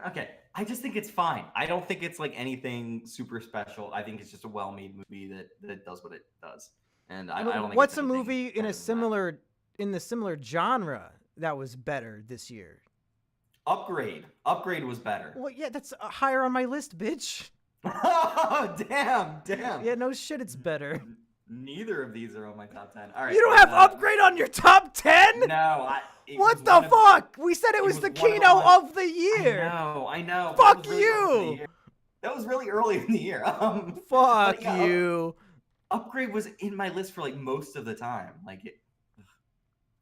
okay. I just think it's fine. I don't think it's like anything super special. I think it's just a well-made movie that does what it does. And I don't think What's it's a anything movie in better a than that. the similar genre that was better this year? Upgrade. Upgrade was better. Well, yeah, that's higher on my list, bitch. Oh, damn. Yeah, no shit, it's better. Neither of these are on my top 10. All right. You don't have Upgrade on your top 10? No. What the fuck? We said it was the was one of Kino my- of the year. I know. Fuck That was really early in the you. year. That was really early in the year. Fuck but yeah, you. Upgrade was in my list for like most of the time.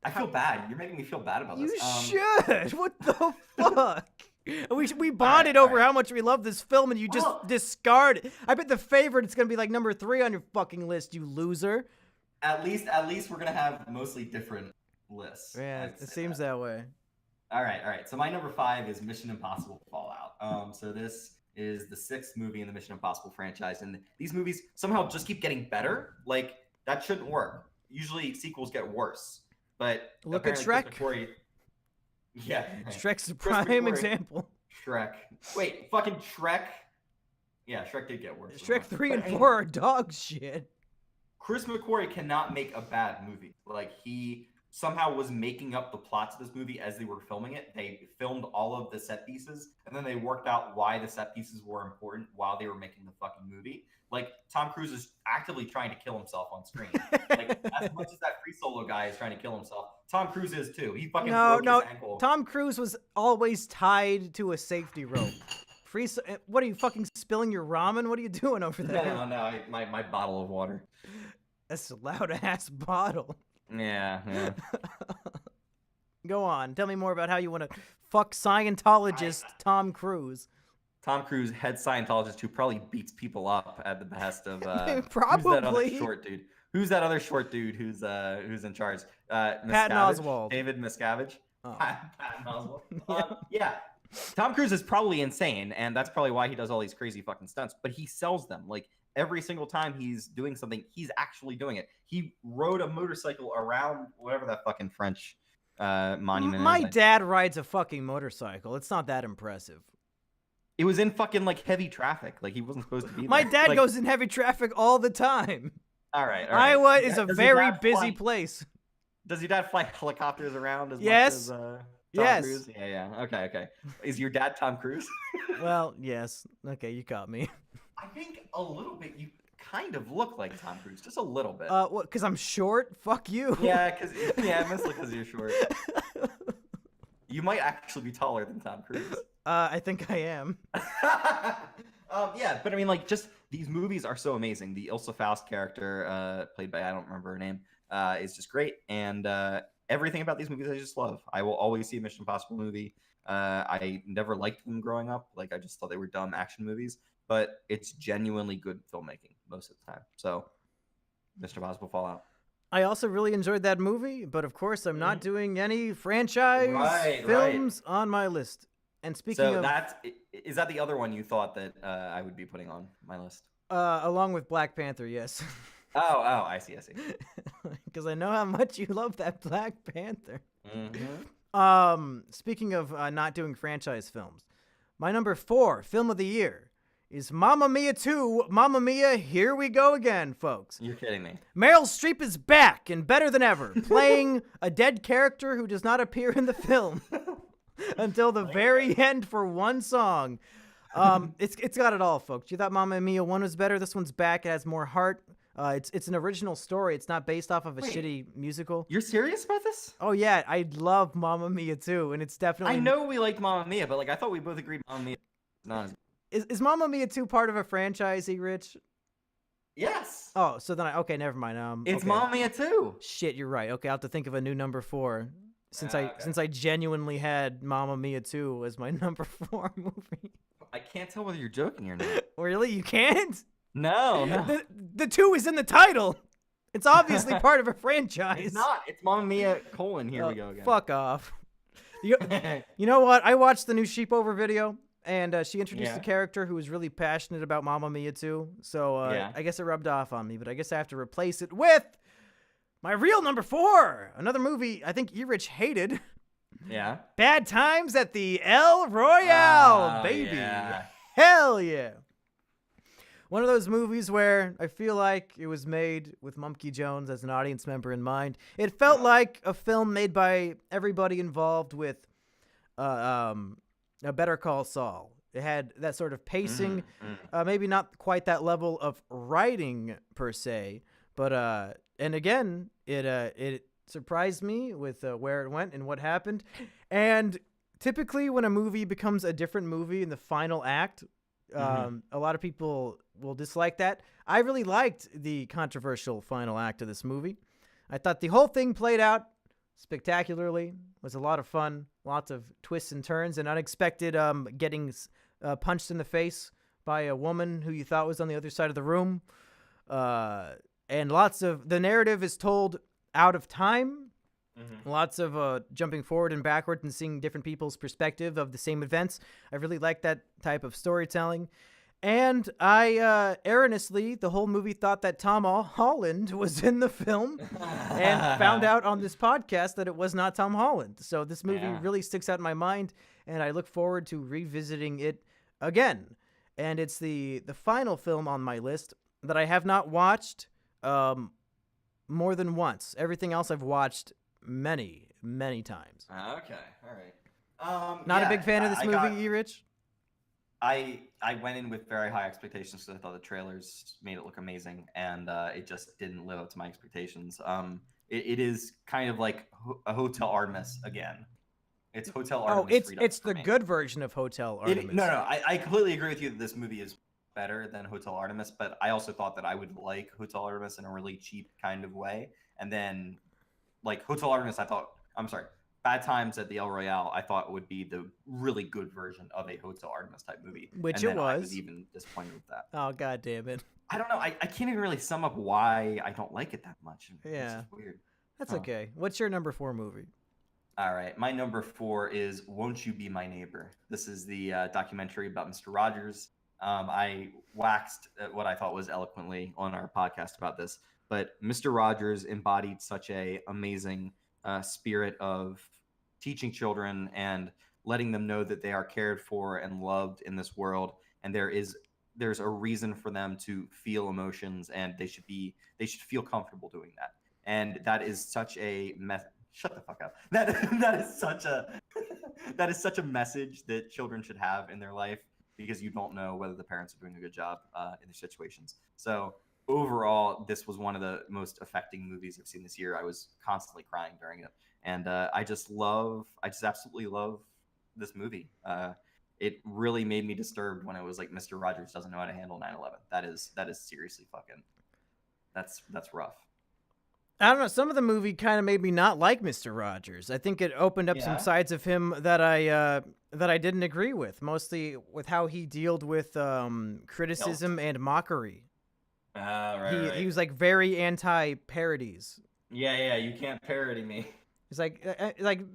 I feel bad. You're making me feel bad about You this. should. What the fuck? We bonded over alright. how much we love this film, and you just Well- discard it. I bet the favorite is gonna be like number 3 on your fucking list, you loser. At least we're gonna have mostly different lists. Yeah, I'd it say seems that. that way. All right. So my number 5 is Mission Impossible Fallout. So this is the 6th movie in the Mission Impossible franchise, and these movies somehow just keep getting better. Like that shouldn't work. Usually sequels get worse, but Look at apparently Shrek. Chris McQuarrie- yeah, right. Shrek's a Chris prime McQuarrie. example. Shrek. Wait, fucking Shrek. Yeah, Shrek did get worse. Shrek 3 But and anyway, 4 are dog shit. Chris McQuarrie cannot make a bad movie. Like he somehow was making up the plots of this movie as they were filming it. They filmed all of the set pieces, and then they worked out why the set pieces were important while they were making the fucking movie. Like Tom Cruise is actively trying to kill himself on screen. Like as much as that Free Solo guy is trying to kill himself, Tom Cruise is too. He fucking broke his ankle. Tom Cruise was always tied to a safety rope. What are you fucking spilling your ramen? What are you doing over there? No, my bottle of water. That's a loud ass bottle. Yeah. Go on. Tell me more about how you want to fuck Scientologist Tom Cruise. Tom Cruise, head Scientologist who probably beats people up at the behest of Probably. Who's that other short dude who's in charge? Patton Miscavige? Oswalt. David Miscavige. Oh. Patton Oswalt. Yeah. Tom Cruise is probably insane, and that's probably why he does all these crazy fucking stunts. But he sells them. Like every single time he's doing something, he's actually doing it. He rode a motorcycle around whatever that fucking French monument My is. dad rides a fucking motorcycle. It's not that impressive. It was in fucking like heavy traffic. Like he wasn't supposed to be. My there. dad Like, goes in heavy traffic all the time. All right. Iowa is a Does your very dad busy fly- place. Does your dad fly helicopters around as Yes. much as Tom Yes. Cruise? Yeah. Okay. Is your dad Tom Cruise? Well, yes. Okay, you caught me. I think a little bit. You kind of look like Tom Cruise, just a little bit. What? Because I'm short? Fuck you. Yeah, mostly because you're short. You might actually be taller than Tom Cruise. I think I am. Yeah, but I mean, like, just these movies are so amazing. The Ilsa Faust character, played by I don't remember her name, is just great, and everything about these movies I just love. I will always see a Mission Impossible movie. I never liked them growing up. Like, I just thought they were dumb action movies, but it's genuinely good filmmaking most of the time. So, Mission Impossible Fallout. I also really enjoyed that movie, but of course I'm not doing any franchise films on my list. And speaking of, is that the other one you thought that I would be putting on my list? along with Black Panther, yes. Oh, I see. Because I know how much you love that Black Panther. Mm-hmm. Speaking of not doing franchise films, my number 4 film of the year is Mamma Mia 2. Mamma Mia, here we go again, folks. You're kidding me. Meryl Streep is back and better than ever, playing a dead character who does not appear in the film until the very end for one song. It's got it all, folks. You thought Mamma Mia 1 was better? This one's back. It has more heart. It's an original story. It's not based off of a shitty musical. You're serious about this? Oh yeah, I love Mamma Mia 2, and it's definitely. I know we liked Mamma Mia, but like I thought we both agreed Mamma Mia is not as. Is Mamma Mia 2 part of a franchise, Rich? Yes. Oh, so then okay, never mind. It's okay. Mamma Mia 2. Shit, you're right. Okay, I'll have to think of a new number 4. Since Okay. since I genuinely had Mamma Mia 2 as my number 4 movie. I can't tell whether you're joking or not. Really? You can't? No. The 2 is in the title. It's obviously part of a franchise. It's not. It's Mamma Mia : Here we go again. Fuck off. You know what? I watched the new Sheepover video, and she introduced a character who was really passionate about Mamma Mia too. So I guess it rubbed off on me, but I guess I have to replace it with my real number 4. Another movie I think E-Rich hated. Yeah. Bad Times at the El Royale, baby. Yeah. Hell yeah. One of those movies where I feel like it was made with Mumkey Jones as an audience member in mind. It felt like a film made by everybody involved with a Better Call Saul. It had that sort of pacing, maybe not quite that level of writing per se, but and again, it surprised me with where it went and what happened. And typically when a movie becomes a different movie in the final act, a lot of people will dislike that. I really liked the controversial final act of this movie. I thought the whole thing played out spectacularly. It was a lot of fun, lots of twists and turns, and unexpected getting punched in the face by a woman who you thought was on the other side of the room. And lots of the narrative is told out of time. Lots of jumping forward and backward and seeing different people's perspective of the same events. I really like that type of storytelling. And I erroneously, the whole movie, thought that Tom Holland was in the film and found out on this podcast that it was not Tom Holland. So this movie really sticks out in my mind, and I look forward to revisiting it again. And it's the final film on my list that I have not watched more than once. Everything else I've watched many, many times. Okay, all right. Not a big fan of this movie, E-Rich? I went in with very high expectations because I thought the trailers made it look amazing, and it just didn't live up to my expectations. It is kind of like a Hotel Artemis again. It's Hotel Artemis. Oh, it's the good version of Hotel Artemis. No, I completely agree with you that this movie is better than Hotel Artemis, but I also thought that I would like Hotel Artemis in a really cheap kind of way. And then, like, Hotel Artemis, Bad Times at the El Royale, I thought would be the really good version of a Hotel Artemis type movie. Which and it then I was. was even disappointed with that. Oh, God damn it. I don't know. I can't even really sum up why I don't like it that much. Yeah. It's weird. That's okay. What's your number 4 movie? All right. My number 4 is Won't You Be My Neighbor? This is the documentary about Mr. Rogers. I waxed at what I thought was eloquently on our podcast about this, but Mr. Rogers embodied such a amazing spirit of teaching children and letting them know that they are cared for and loved in this world, and there's a reason for them to feel emotions, and they should feel comfortable doing that. And that is such a shut the fuck up. That is such a message that children should have in their life, because you don't know whether the parents are doing a good job in their situations. So overall, this was one of the most affecting movies I've seen this year. I was constantly crying during it. And I just absolutely love this movie. It really made me disturbed when it was like Mr. Rogers doesn't know how to handle 9/11. That is seriously fucking, that's rough. I don't know. Some of the movie kind of made me not like Mr. Rogers. I think it opened up some sides of him that I didn't agree with, mostly with how he dealt with criticism and mockery. Right. He was like very anti-parodies. Yeah, you can't parody me. It's like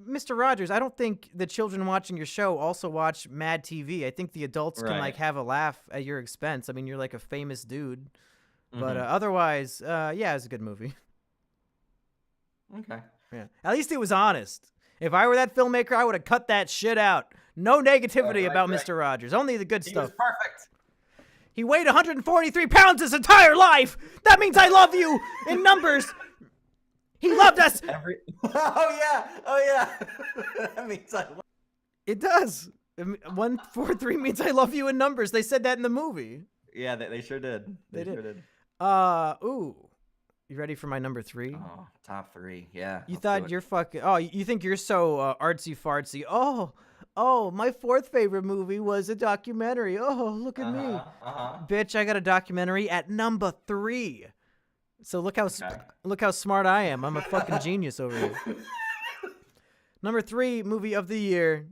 Mr. Rogers, I don't think the children watching your show also watch Mad TV. I think the adults can like have a laugh at your expense. I mean, you're like a famous dude. But otherwise, yeah, it's a good movie. Okay. Yeah. At least it was honest. If I were that filmmaker, I would have cut that shit out. No negativity about Mr. Rogers. Only the good stuff. He was perfect. He weighed 143 pounds his entire life. That means I love you in numbers. He loved us. Oh yeah. That means I love. It does. 143 means I love you in numbers. They said that in the movie. Yeah, they sure did. They sure did. Ooh. You ready for my number 3? Oh, top 3. Yeah. You thought you're fucking. Oh, you think you're so artsy fartsy. Oh, my 4th favorite movie was a documentary. Oh, look at me. Bitch, I got a documentary at number 3. So look how smart I am. I'm a fucking genius over here. Number 3 movie of the year,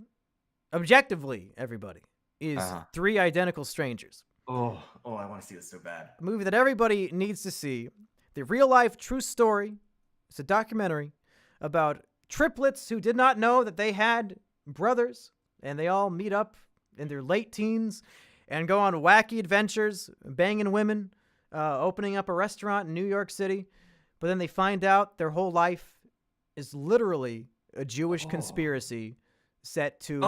objectively, everybody, is 3 Identical Strangers. Oh, I want to see this so bad. A movie that everybody needs to see. the real-life true story. It's a documentary about triplets who did not know that they had brothers, and they all meet up in their late teens and go on wacky adventures, banging women, opening up a restaurant in New York City. But then they find out their whole life is literally a Jewish conspiracy set to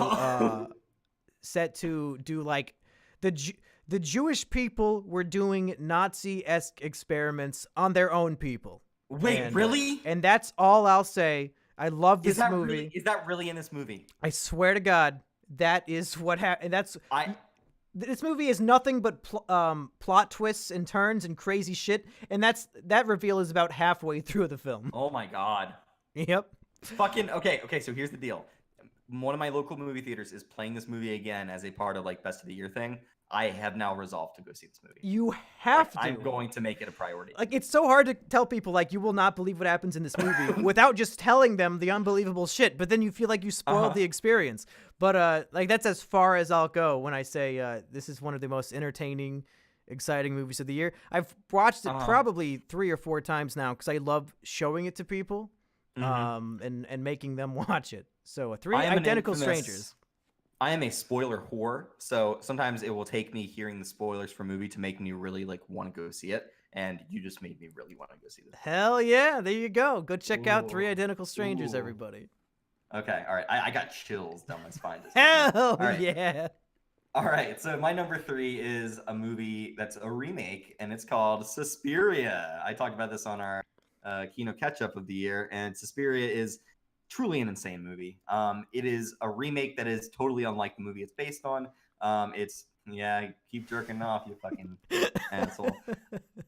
do like the Jewish people were doing Nazi-esque experiments on their own people. Wait, really? And that's all I'll say. I love this movie. Is that really in this movie? I swear to God, that is what happened. This movie is nothing but plot twists and turns and crazy shit, and that reveal is about halfway through the film. Oh my God. Yep. Fucking okay. So here's the deal. One of my local movie theaters is playing this movie again as a part of like Best of the Year thing. I have now resolved to go see this movie. You have to. I'm going to make it a priority. Like, it's so hard to tell people, like, you will not believe what happens in this movie without just telling them the unbelievable shit. But then you feel like you spoiled the experience. But, like, that's as far as I'll go when I say this is one of the most entertaining, exciting movies of the year. I've watched it probably 3 or 4 times now because I love showing it to people and making them watch it. So, 3 Identical Strangers. I am a spoiler whore, so sometimes it will take me hearing the spoilers for a movie to make me really like want to go see it, and you just made me really want to go see this. Hell yeah, there you go. Go check out 3 Identical Strangers, everybody. Okay, all right. I got chills down my spine. Hell yeah. All right, so my number 3 is a movie that's a remake, and it's called Suspiria. I talked about this on our Kino catch-up of the year, and Suspiria is truly an insane movie. It is a remake that is totally unlike the movie it's based on. Keep jerking off, you fucking asshole.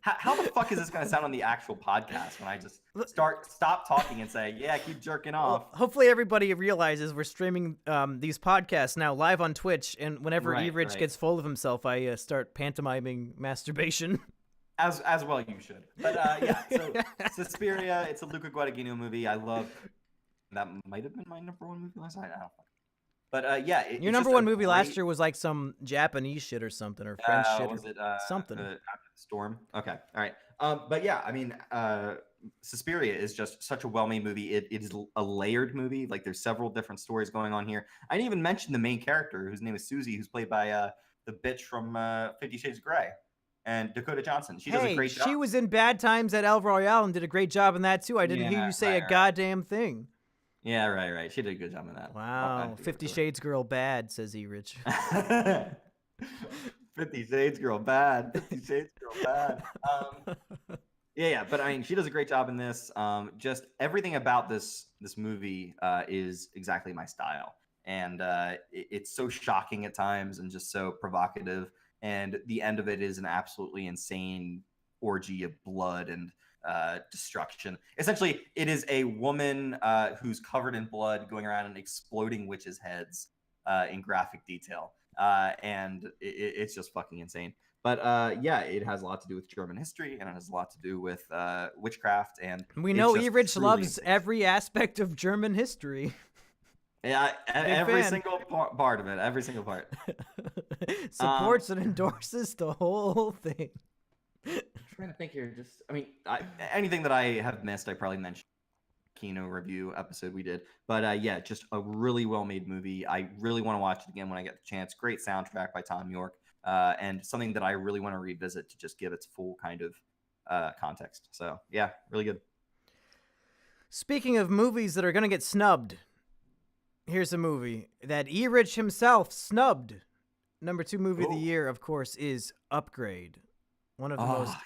How the fuck is this going to sound on the actual podcast when I just stop talking and say, yeah, keep jerking off? Well, hopefully everybody realizes we're streaming these podcasts now live on Twitch, and whenever Everidge gets full of himself, I start pantomiming masturbation. As well you should. But so Suspiria, it's a Luca Guadagnino movie. I love. That might have been my number 1 movie last night. I don't know. But your number 1 movie last year was like some Japanese shit or something, or French shit, was it, something. Storm. Okay, all right. But yeah, I mean, Suspiria is just such a well-made movie. It is a layered movie. Like there's several different stories going on here. I didn't even mention the main character, whose name is Susie, who's played by the bitch from 50 Shades of Grey. And Dakota Johnson. She does a great job. She was in Bad Times at El Royale and did a great job in that too. I didn't hear you say a goddamn thing. Yeah, right. She did a good job in that. Wow. 50 Shades Girl bad, says E-Rich. 50 Shades Girl bad. 50 Shades Girl bad. But I mean, she does a great job in this. Just everything about this movie is exactly my style. And it's so shocking at times and just so provocative. And the end of it is an absolutely insane orgy of blood and destruction. Essentially, it is a woman who's covered in blood going around and exploding witches' heads in graphic detail. And it's just fucking insane. But it has a lot to do with German history, and it has a lot to do with witchcraft. And we know E-Rich loves every aspect of German history. Yeah, every single part of it. Every single part. Supports and endorses the whole thing. I'm trying to think here. Anything that I have missed, I probably mentioned Kino review episode we did. But just a really well-made movie. I really want to watch it again when I get the chance. Great soundtrack by Tom York, and something that I really want to revisit to just give its full kind of context. So yeah, really good. Speaking of movies that are going to get snubbed, here's a movie that E-Rich himself snubbed. Number 2 movie of the year, of course, is Upgrade. One of the most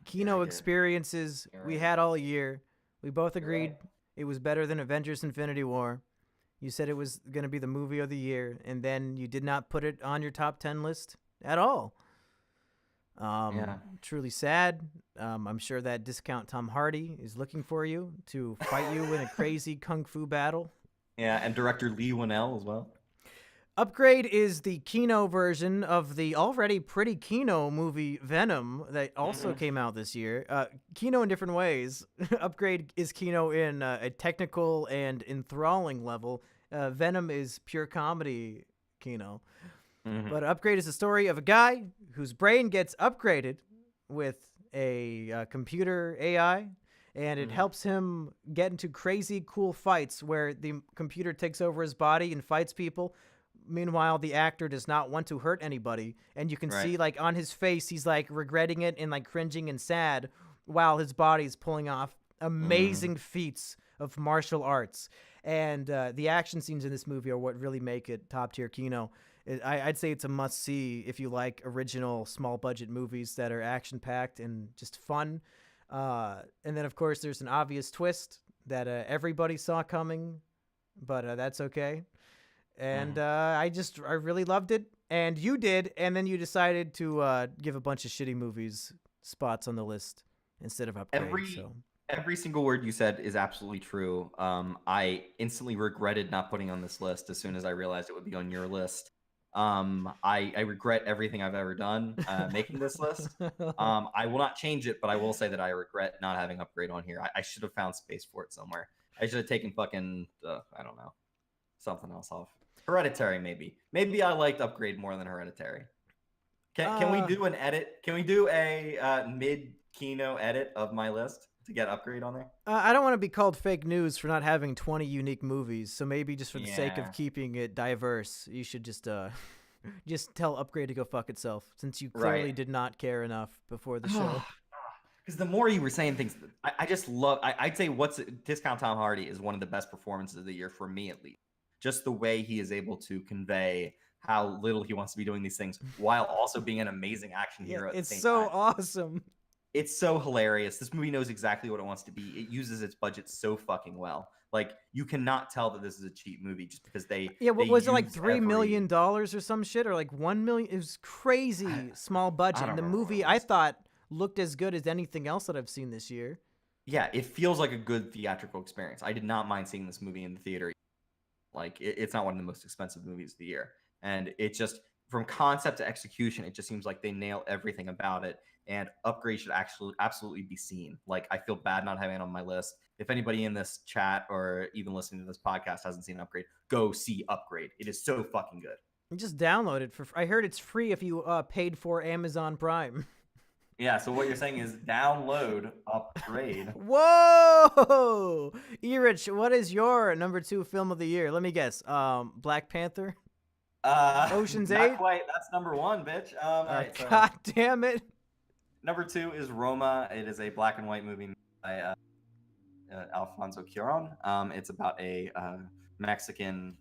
Kino experiences we had all year. We both agreed it was better than Avengers Infinity War. You said it was going to be the movie of the year, and then you did not put it on your top 10 list at all. Truly sad. I'm sure that discount Tom Hardy is looking for you to fight you in a crazy kung fu battle. Yeah, and director Lee Winnell as well. Upgrade is the Kino version of the already pretty Kino movie Venom that also came out this year. Kino in different ways. Upgrade is Kino in a technical and enthralling level. Venom is pure comedy Kino. But Upgrade is the story of a guy whose brain gets upgraded with a computer AI, and it helps him get into crazy cool fights where the computer takes over his body and fights people. Meanwhile, the actor does not want to hurt anybody, and you can see like on his face he's like regretting it and like cringing and sad while his body's pulling off amazing feats of martial arts. And the action scenes in this movie are what really make it top tier Kino. I'd say it's a must see if you like original small budget movies that are action packed and just fun. And then of course there's an obvious twist that everybody saw coming, but that's okay. And I really loved it, and you did, and then you decided to give a bunch of shitty movies spots on the list instead of upgrade. Every single word you said is absolutely true. I instantly regretted not putting on this list as soon as I realized it would be on your list. I regret everything I've ever done making this list. I will not change it, but I will say that I regret not having upgrade on here. I should have found space for it somewhere. I should have taken fucking I don't know, something else off. Hereditary, maybe. Maybe I liked upgrade more than Hereditary. Can we do an edit? Can we do a mid Kino edit of my list to get upgrade on there? I don't want to be called fake news for not having 20 unique movies, so maybe just for the sake of keeping it diverse, you should just tell upgrade to go fuck itself, since you clearly did not care enough before the show. Because the more you were saying things, I just love. I'd say Discount Tom Hardy is one of the best performances of the year for me, at least. Just the way he is able to convey how little he wants to be doing these things while also being an amazing action hero at the same time. It's so awesome. It's so hilarious. This movie knows exactly what it wants to be. It uses its budget so fucking well. Like, you cannot tell that this is a cheap movie just because they what was it, like $3 million or some shit, or like $1 million? It was crazy small budget. And the movie, I thought, looked as good as anything else that I've seen this year. Yeah, it feels like a good theatrical experience. I did not mind seeing this movie in the theater. Like, it's not one of the most expensive movies of the year. And it just, from concept to execution, it just seems like they nail everything about it. And Upgrade should actually absolutely be seen. Like, I feel bad not having it on my list. If anybody in this chat or even listening to this podcast hasn't seen Upgrade, go see Upgrade. It is so fucking good. You just download it. I heard it's free if you paid for Amazon Prime. Yeah, so what you're saying is download Upgrade. Whoa! Erich, what is your number 2 film of the year? Let me guess. Black Panther? Ocean's 8? Not quite. That's number 1, bitch. All right, so God damn it. Number 2 is Roma. It is a black and white movie by Alfonso Cuarón. It's about a Mexican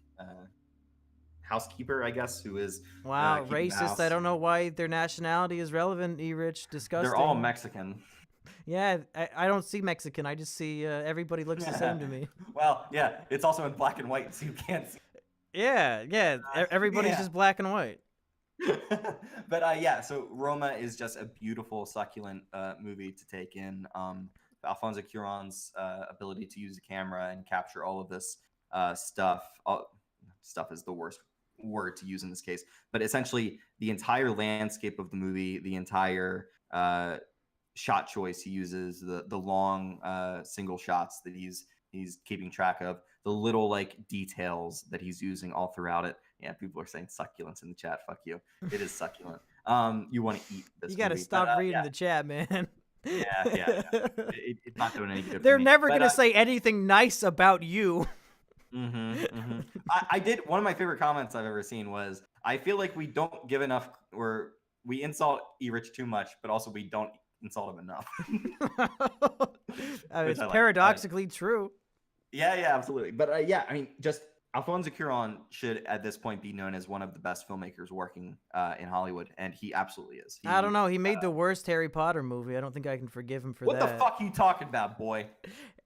housekeeper, I guess, who is racist. I don't know why their nationality is relevant. Erich, disgusting. They're all Mexican. Yeah, I don't see Mexican. I just see everybody looks the same to me. Well, yeah, it's also in black and white, so you can't see. Yeah, everybody's just black and white. But yeah, so Roma is just a beautiful, succulent movie to take in. Alfonso Cuarón's ability to use a camera and capture all of this stuff. Stuff is the worst word to use in this case, but essentially the entire landscape of the movie, the entire shot choice he uses, the long single shots that he's keeping track of, the little like details that he's using all throughout it. Yeah, people are saying succulence in the chat. Fuck you. It is succulent. You want to eat this. You got to stop reading the chat, man. Yeah. It's not doing any good. They're never gonna say anything nice about you. I did. One of my favorite comments I've ever seen was, I feel like we don't give enough, or we insult Erich too much, but also we don't insult him enough. It's paradoxically true. Yeah, absolutely. But yeah, I mean, just Alfonso Cuarón should at this point be known as one of the best filmmakers working in Hollywood, and he absolutely is. I don't know. He made the worst Harry Potter movie. I don't think I can forgive him for that. What the fuck are you talking about, boy?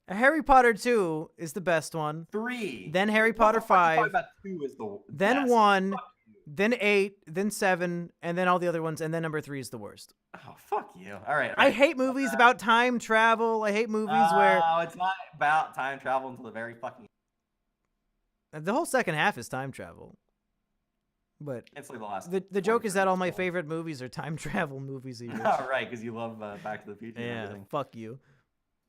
Harry Potter 2 is the best one. 3. Then Harry Potter 5. About 2 is the then best. 1. Then 8. Then 7. And then all the other ones. And then number 3 is the worst. Oh, fuck you. All right. I hate movies about time travel. I hate movies where... No, it's not about time travel until the very fucking... The whole second half is time travel. But it's like the last... The joke is that all my favorite movies are time travel movies. Oh, right, because you love Back to the Future and everything. Fuck you.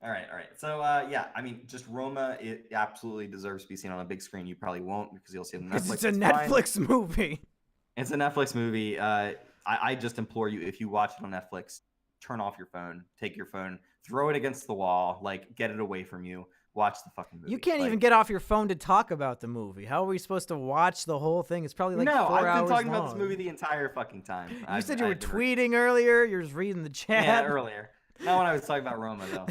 All right. So, yeah, I mean, just Roma, it absolutely deserves to be seen on a big screen. You probably won't because you'll see it on Netflix. It's a Netflix movie. It's a Netflix movie. I just implore you, if you watch it on Netflix, turn off your phone, take your phone, throw it against the wall, like get it away from you. Watch the fucking movie. You can't Like, even get off your phone to talk about the movie. How are we supposed to watch the whole thing? It's probably like no, 4 I've hours been talking long. about this movie the entire fucking time. You said you were tweeting earlier. You're just reading the chat. Yeah, earlier. Not when I was talking about Roma though.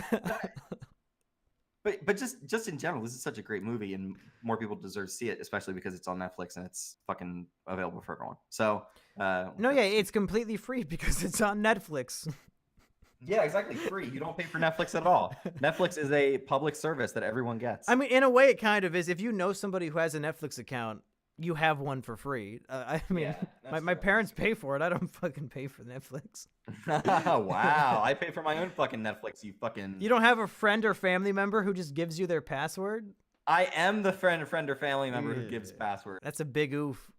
But just in general, this is such a great movie, and more people deserve to see it, especially because it's on Netflix and it's fucking available for everyone. So No, yeah, it's completely free because it's on Netflix. yeah, exactly, free. You don't pay for Netflix at all. Netflix is a public service that everyone gets. I mean, in a way, it kind of is. If you know somebody who has a Netflix account, you have one for free. I mean, Yeah, my parents pay for it. I don't fucking pay for Netflix. Wow, I pay for my own fucking Netflix. You fucking. You don't have a friend or family member who just gives you their password? I am the friend or family member who gives password. That's a big oof.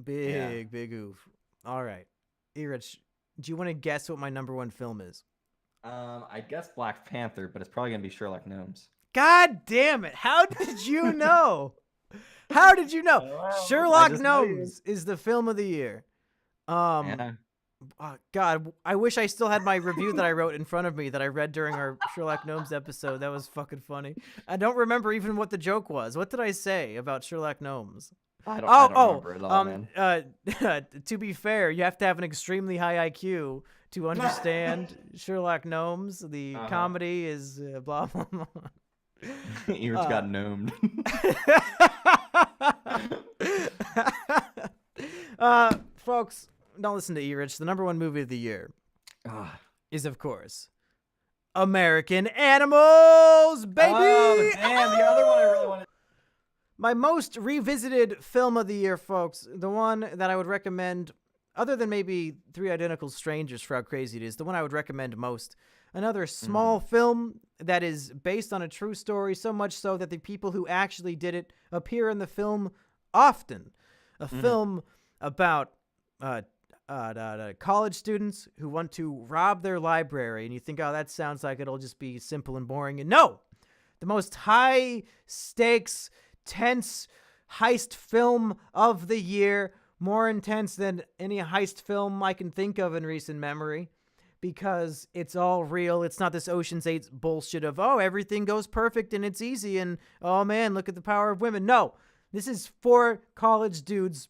Big oof. All right. Erich, do you want to guess what my number one film is? I guess Black Panther, but it's probably gonna be Sherlock Gnomes. God damn it. How did you know? How did you know? Well, Sherlock I just know Gnomes is the film of the year. Yeah. God, I wish I still had my review that I wrote in front of me that I read during our Sherlock Gnomes episode. That was fucking funny. I don't remember even what the joke was. What did I say about Sherlock Gnomes? I don't remember it all, man. To be fair, you have to have an extremely high IQ to understand Sherlock Gnomes. The comedy is blah, blah, blah. Erich got gnomed. Folks, don't listen to Erich. The number one movie of the year is, of course, American Animals, baby! Oh, damn, the other one I really wanted. My most revisited film of the year, folks, the one that I would recommend, other than maybe Three Identical Strangers for how crazy it is, the one I would recommend most. Another small film that is based on a true story, so much so that the people who actually did it appear in the film often. A film about college students who want to rob their library, and you think, oh, that sounds like it'll just be simple and boring. And no! The most high-stakes, tense heist film of the year, more intense than any heist film I can think of in recent memory. Because it's all real. It's not this Ocean's 8 bullshit of, oh, everything goes perfect and it's easy and, oh man, look at the power of women. No, this is 4 college dudes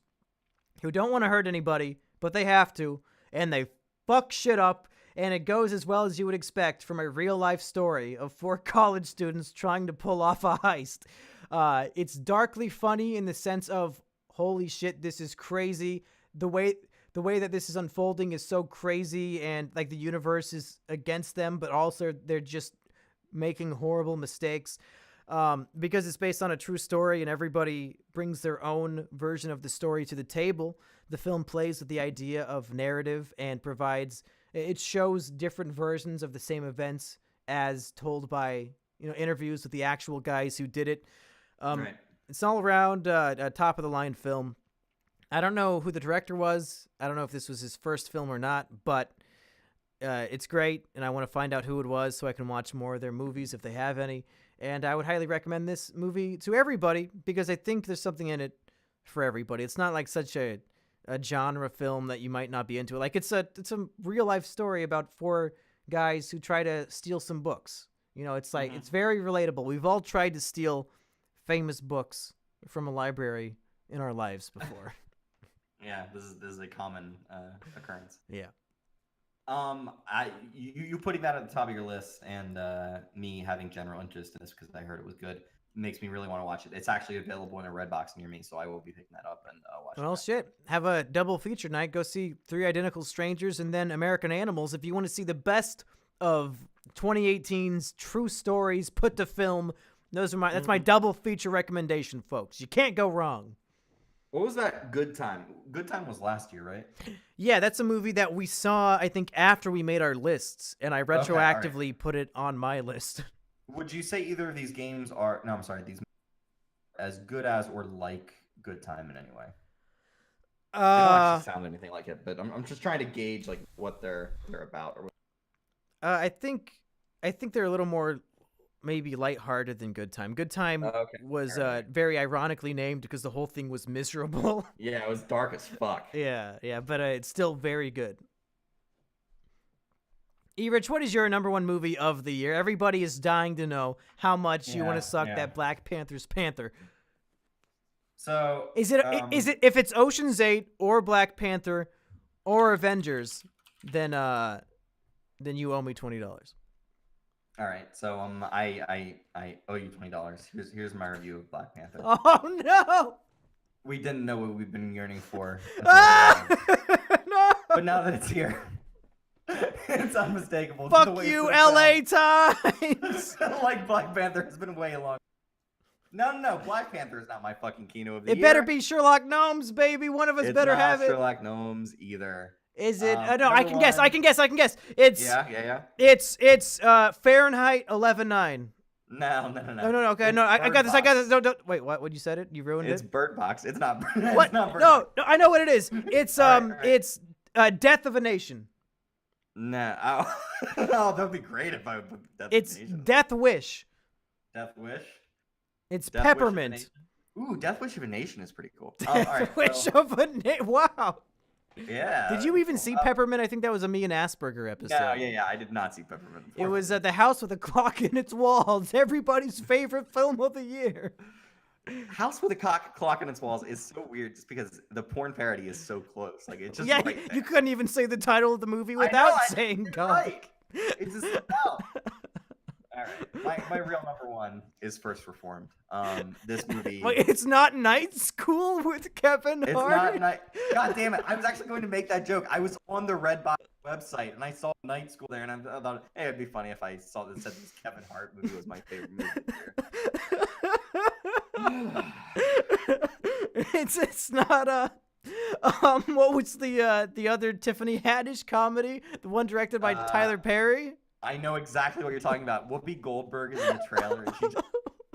who don't want to hurt anybody, but they have to, and they fuck shit up, and it goes as well as you would expect from a real-life story of 4 college students trying to pull off a heist. It's darkly funny in the sense of, holy shit, this is crazy. The way that this is unfolding is so crazy, and like the universe is against them, but also they're just making horrible mistakes. Because it's based on a true story and everybody brings their own version of the story to the table, the film plays with the idea of narrative and it shows different versions of the same events as told by, interviews with the actual guys who did it. Right. It's all around a top of the line film. I don't know who the director was. I don't know if this was his first film or not, but it's great, and I want to find out who it was so I can watch more of their movies if they have any. And I would highly recommend this movie to everybody because I think there's something in it for everybody. It's not like such a genre film that you might not be into. Like it's a real life story about 4 guys who try to steal some books. It's like it's very relatable. We've all tried to steal famous books from a library in our lives before. Yeah, this is a common occurrence. Yeah. You putting that at the top of your list and me having general interest in this because I heard it was good makes me really want to watch it. It's actually available in a Redbox near me, so I will be picking that up and watching. Well, shit. Have a double feature night. Go see Three Identical Strangers and then American Animals. If you want to see the best of 2018's true stories put to film, that's my double feature recommendation, folks. You can't go wrong. What was that Good Time? Good Time was last year, right? Yeah, that's a movie that we saw, I think, after we made our lists, and I retroactively put it on my list. Would you say either of these games are... No, I'm sorry. These as good as or like Good Time in any way? They don't actually sound anything like it, but I'm just trying to gauge like what they're about. Or I think they're a little more maybe lighthearted than Good Time. Good Time was very ironically named because the whole thing was miserable. Yeah, it was dark as fuck. Yeah, but it's still very good. E-Rich, what is your number one movie of the year? Everybody is dying to know how much you want to suck that Black Panther's panther. So Is it if it's Ocean's 8 or Black Panther or Avengers, then you owe me $20. All right, so I owe you $20. Here's my review of Black Panther. Oh no! We didn't know what we've been yearning for. No! But now that it's here, it's unmistakable. Fuck you, LA Times! Like Black Panther has been way long. No. Black Panther is not my fucking Kino of the year. It better be Sherlock Gnomes, baby. One of us It's better not have it. Sherlock Gnomes either. Is it? No, number I can guess. one- I can guess. It's Yeah. It's Fahrenheit 11.9. No. No. Okay, no, I got this. No, wait, what? When you said it, you ruined It's it. Bird Box. It's not. What? It's not Bird No, Box. I know what it is. It's All right. it's Death of a Nation. No. Oh, that'd be great if I would put Death It's of a Nation. Death Wish. Death Wish. It's Death Wish of a peppermint. Nation? Ooh, Death Wish of a Nation is pretty cool. Death all right, Wish so, of a Nation. Wow. yeah. Did you even see Peppermint? I think that was a me and Asperger episode. No, yeah. I did not see Peppermint. It was The House with a Clock in Its Walls. Everybody's favorite film of the year. House with a Clock in its walls is so weird just because the porn parody is so close. Like it's just Yeah, right there. you couldn't even say the title of the movie I without know, saying It's God. right. It's just no. All right, my real number one is First Reformed. This movie. Wait, it's not Night School with Kevin It's Hart? not night. God damn it! I was actually going to make that joke. I was on the Redbox website and I saw Night School there, and I thought, hey, it'd be funny if I saw that said this Kevin Hart movie was my favorite movie of the year. It's not what was the other Tiffany Haddish comedy? The one directed by Tyler Perry? I know exactly what you're talking about. Whoopi Goldberg is in the trailer, and she just,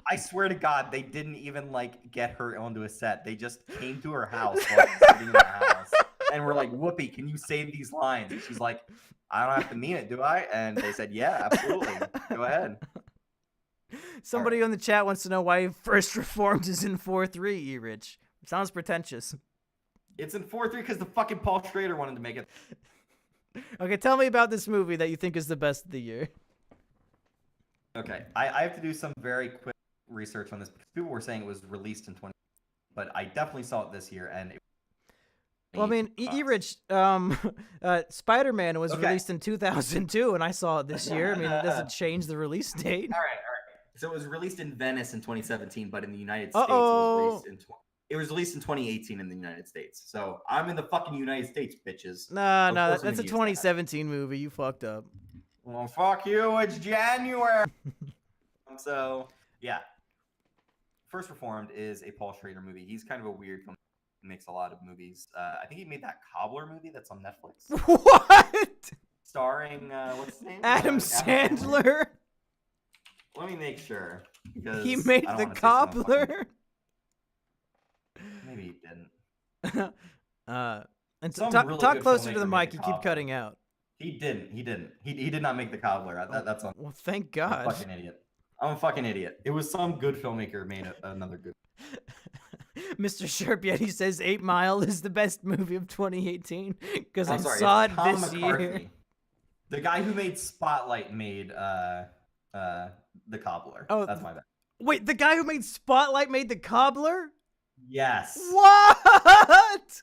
I swear to God, they didn't even like get her onto a set. They just came to her house while she's sitting in the house, and we're like, Whoopi, can you say these lines? And she's like, I don't have to mean it, do I? And they said, yeah, absolutely. Go ahead. Somebody on the chat wants to know why First Reformed is in 4-3, E-Rich. Sounds pretentious. It's in 4-3 because the fucking Paul Schrader wanted to make it. Okay, tell me about this movie that you think is the best of the year. Okay, I have to do some very quick research on this because people were saying it was released in 20, but I definitely saw it this year, and Well, I mean, E-Rich, Spider-Man was Okay. released in 2002, and I saw it this year. I mean, it doesn't change the release date. All right. So it was released in Venice in 2017, but in the United States, it was released in 2018 in the United States. So I'm in the fucking United States, bitches. No, Of course I'm that's gonna a use 2017 movie. You fucked up. Well, fuck you. It's January. So yeah, First Reformed is a Paul Schrader movie. He's kind of a weird film. He makes a lot of movies. I think he made that Cobbler movie that's on Netflix, What? starring what's his name? Adam Sandler? Let me make sure. Because He made I don't the wanna say something fucking- cobbler? Maybe he didn't. And Some talk really good closer to the filmmaker mic. made You the keep cobbler. cutting out. He didn't. He did not make the Cobbler. That's on. Well, thank I'm a God. fucking idiot. I'm a fucking idiot. It was some good filmmaker made another good. Mr. Sharp Yeti says 8 Mile is the best movie of 2018 because I I'm sorry, saw it it's Tom this McCarthy. year. The guy who made Spotlight made the Cobbler. Oh, That's my bad. Wait, the guy who made Spotlight made the cobbler? Yes. What?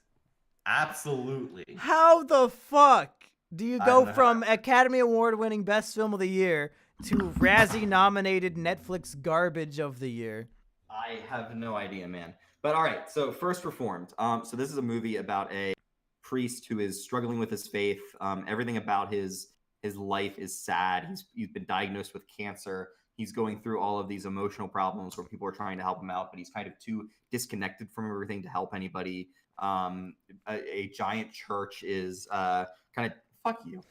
Absolutely. How the fuck do you I go don't know. from Academy Award winning Best Film of the Year to Razzie nominated Netflix garbage of the year? I have no idea, man. But all right, so First Reformed. So this is a movie about a priest who is struggling with his faith. Everything about his life is sad. He's been diagnosed with cancer. He's going through all of these emotional problems where people are trying to help him out, but he's kind of too disconnected from everything to help anybody. A giant church is kind of fuck you.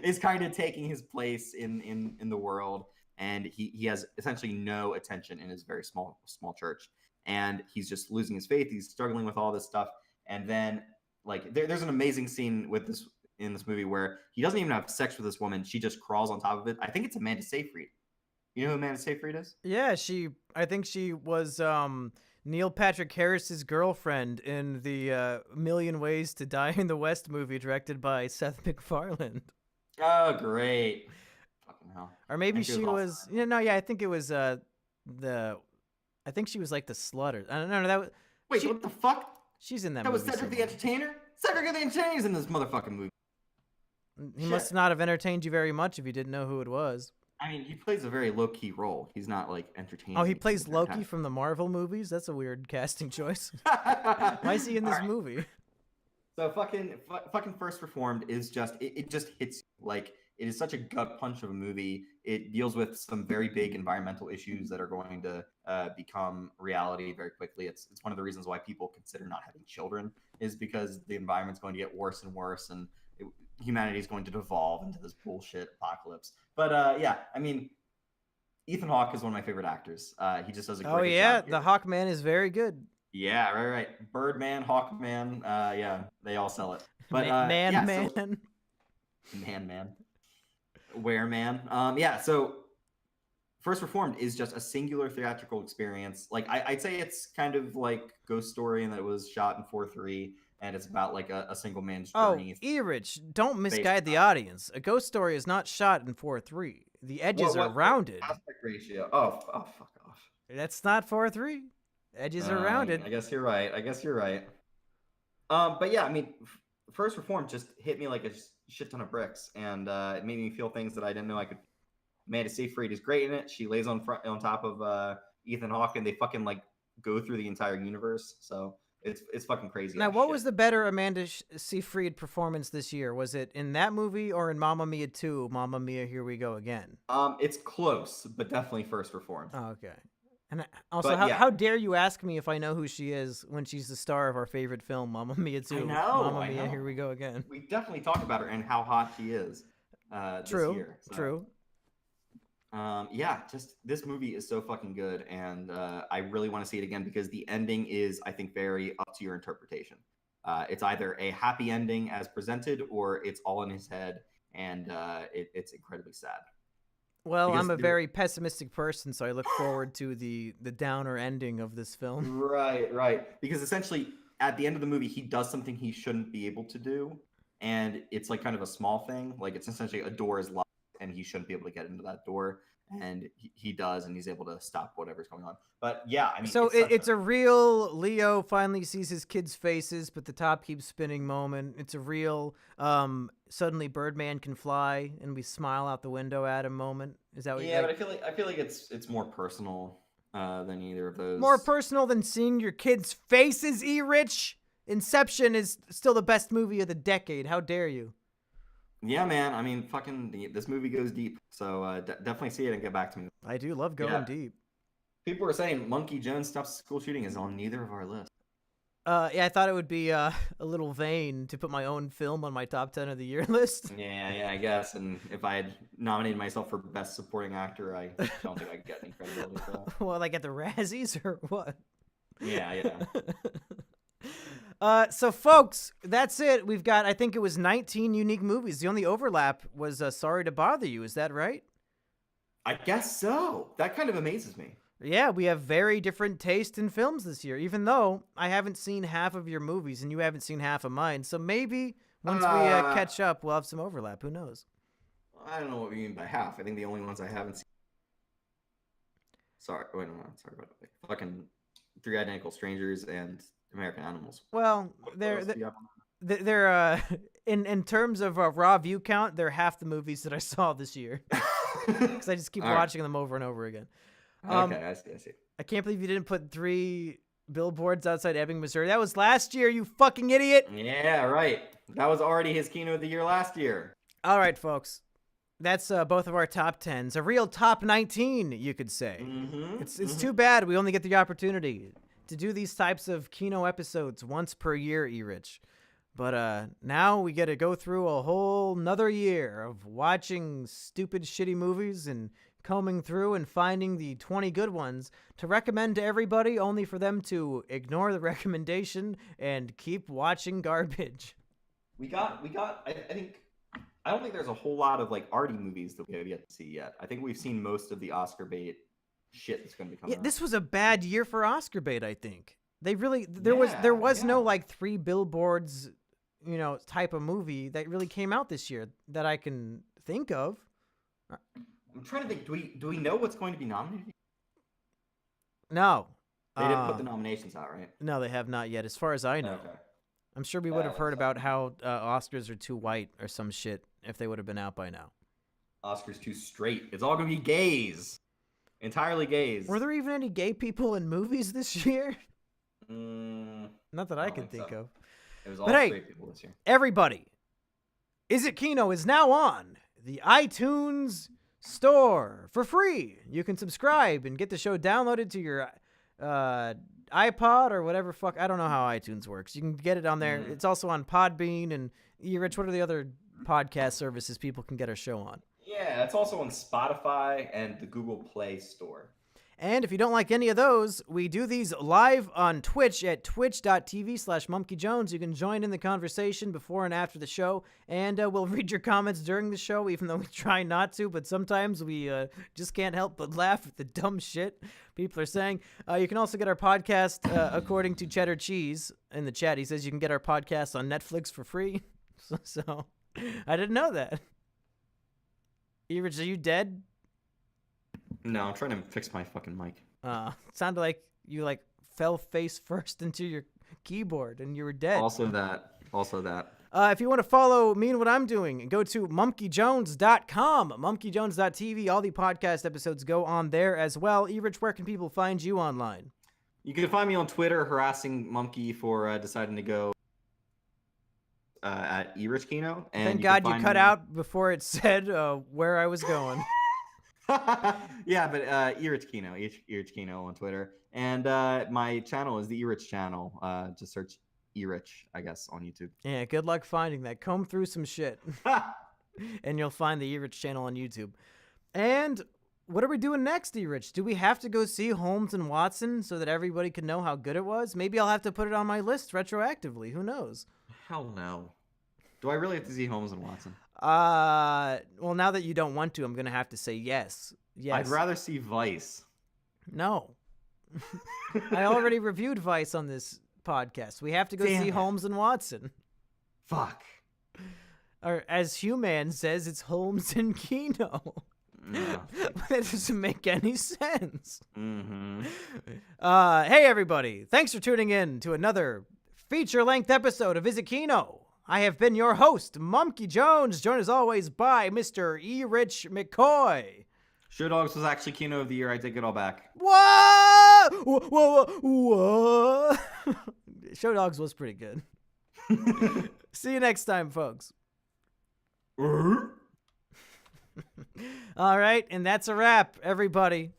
Is kind of taking his place in the world, and he has essentially no attention in his very small church, and he's just losing his faith. He's struggling with all this stuff, and then like there's an amazing scene with this in this movie where he doesn't even have sex with this woman. She just crawls on top of it. I think it's Amanda Seyfried. You know who Amanda Seyfried is? Yeah, I think she was Neil Patrick Harris's girlfriend in the Million Ways to Die in the West movie directed by Seth MacFarlane. Oh, great. Fucking hell. Or maybe And she was she also was. No, yeah, I think it was the. I think she was like the slut. Or I don't know. That was Wait, she. what the fuck? She's in that That was movie Cedric the somewhere. Entertainer? Cedric the Entertainer's in this motherfucking movie. He Shit. must not have entertained you very much if you didn't know who it was. I mean, he plays a very low-key role. He's not, like, entertaining. Oh, he He's plays Loki fantastic. from the Marvel movies. That's a weird casting choice. Why Why is he in this movie? So fucking First Reformed is just it just hits you. Like it is such a gut punch of a movie. It deals with some very big environmental issues that are going to become reality very quickly. It's one of the reasons why people consider not having children is because the environment's going to get worse and worse, and humanity is going to devolve into this bullshit apocalypse. But yeah, I mean, Ethan Hawke is one of my favorite actors. He just does a great Oh yeah, job the here. Hawkman is very good. Yeah, right. Birdman, Hawkman, yeah, they all sell it. But Man, yeah, man. so man, where man? Yeah. So First Reformed is just a singular theatrical experience. Like I'd say it's kind of like Ghost Story, and that it was shot in 4:3, and it's about like a single man's Oh, journey. Erich, don't Based misguide the audience. A Ghost Story is not shot in 4:3. The edges are rounded. aspect ratio? Oh, fuck off. That's not 4:3. Edges are rounded. I guess you're right. But yeah, I mean, First Reform just hit me like a shit ton of bricks, and it made me feel things that I didn't know I could. Amanda Seyfried is great in it. She lays on top of Ethan Hawke, and they fucking like go through the entire universe. So it's fucking crazy. Now, what was the better Amanda Seyfried performance this year? Was it in that movie or in Mamma Mia 2, Mamma Mia, Here We Go Again? It's close, but definitely First Reformed. Oh, okay. And also, But, yeah. how dare you ask me if I know who she is when she's the star of our favorite film, Mamma Mia 2, Mamma Mia, Here We Go Again? We definitely talk about her and how hot she is this year. So. True. Yeah, just this movie is so fucking good, and I really want to see it again because the ending is, I think, very up to your interpretation. It's either a happy ending as presented, or it's all in his head, and it's incredibly sad. Well, Because I'm a there- very pessimistic person, so I look forward to the downer ending of this film. Right. Because essentially, at the end of the movie, he does something he shouldn't be able to do, and it's like kind of a small thing. Like it's essentially a door is locked, and he shouldn't be able to get into that door, and he does, and he's able to stop whatever's going on. But yeah, I mean, So such it's a real Leo finally sees his kids' faces, but the top keeps spinning moment. It's a real suddenly Birdman can fly, and we smile out the window at him moment. Is that what? yeah, but I feel like it's more personal than either of those. More personal than seeing your kids' faces, E-Rich? Inception is still the best movie of the decade. How dare you? Yeah, man. I mean, this movie goes deep. So definitely see it and get back to me. I do love going Yeah. deep. People are saying Monkey Jones Stops School Shooting is on neither of our lists. Yeah, I thought it would be a little vain to put my own film on my top 10 of the year list. Yeah, I guess. And if I had nominated myself for Best Supporting Actor, I don't think I'd get any credibility for that. Well, like at the Razzies or what? Yeah. So folks, that's it. We've got, I think it was 19 unique movies. The only overlap was Sorry to Bother You. Is that right? I guess so. That kind of amazes me. Yeah, we have very different taste in films this year, even though I haven't seen half of your movies and you haven't seen half of mine. So maybe once we catch up, we'll have some overlap. Who knows? I don't know what you mean by half. I think the only ones I haven't seen. Sorry about it. Fucking Three Identical Strangers and American Animals. Well, What they're else do you have on they're in terms of raw view count, they're half the movies that I saw this year because I just keep All right. watching them over and over again. Okay, I see. I can't believe you didn't put 3 billboards outside Ebbing, Missouri. That was last year, you fucking idiot. Yeah, right. That was already his keynote of the year last year. All right, folks. That's both of our top 10s. A real top 19, you could say. Mm-hmm. It's too bad we only get the opportunity to do these types of Kino episodes once per year, E-Rich. But now we get to go through a whole nother year of watching stupid, shitty movies and combing through and finding the 20 good ones to recommend to everybody, only for them to ignore the recommendation and keep watching garbage. We got. I don't think there's a whole lot of like arty movies that we have yet to see yet. I think we've seen most of the Oscar bait shit that's going to be coming. Yeah, out. this was a bad year for Oscar bait, I think. They really there was no like 3 billboards type of movie that really came out this year that I can think of. I'm trying to think. Do we know what's going to be nominated? No. They didn't put the nominations out, right? No, they have not yet, as far as I know. Okay. I'm sure we would have heard about how Oscars are too white or some shit if they would have been out by now. Oscars too straight. It's all going to be gays. Entirely gays. Were there even any gay people in movies this year? Not that I can think of. It was all But hey, straight people this year. Everybody, Is It Kino is now on the iTunes store for free. You can subscribe and get the show downloaded to your iPod or whatever fuck. I don't know how iTunes works. You can get it on there. It's also on Podbean and Rich. What are the other podcast services people can get our show on? Yeah, it's also on Spotify and the Google Play Store. And if you don't like any of those, we do these live on Twitch at twitch.tv/MumkeyJones. You can join in the conversation before and after the show, and we'll read your comments during the show, even though we try not to, but sometimes we just can't help but laugh at the dumb shit people are saying. You can also get our podcast, according to Cheddar Cheese in the chat. He says you can get our podcast on Netflix for free. So I didn't know that. Rich, are you dead? No, I'm trying to fix my fucking mic. Sounded like you fell face first into your keyboard and you were dead. Also that. If you want to follow me and what I'm doing, go to mumkeyjones.com, mumkeyjones.tv. All the podcast episodes go on there as well. Rich, where can people find you online? You can find me on Twitter harassing Mumkey for deciding to go at eRichKino. Thank God you cut out before it said where I was going. Yeah, but eRichKino on Twitter. And my channel is the eRich channel. Just search eRich, I guess, on YouTube. Yeah, good luck finding that. Comb through some shit. And you'll find the eRich channel on YouTube. And what are we doing next, eRich? Do we have to go see Holmes and Watson so that everybody can know how good it was? Maybe I'll have to put it on my list retroactively. Who knows? Hell no. Do I really have to see Holmes and Watson? Well, now that you don't want to, I'm going to have to say yes. Yes. I'd rather see Vice. No. I already reviewed Vice on this podcast. We have to go see Holmes and Watson. Fuck. Or as Human says, it's Holmes and Kino. No. That doesn't make any sense. Mm-hmm. Hey, everybody. Thanks for tuning in to another feature-length episode of Is It Kino? I have been your host, Mumkey Jones, joined as always by Mr. Rich McCoy. Show Dogs was actually Kino of the Year. I take it all back. Whoa! Whoa! Show Dogs was pretty good. See you next time, folks. All right, and that's a wrap, everybody.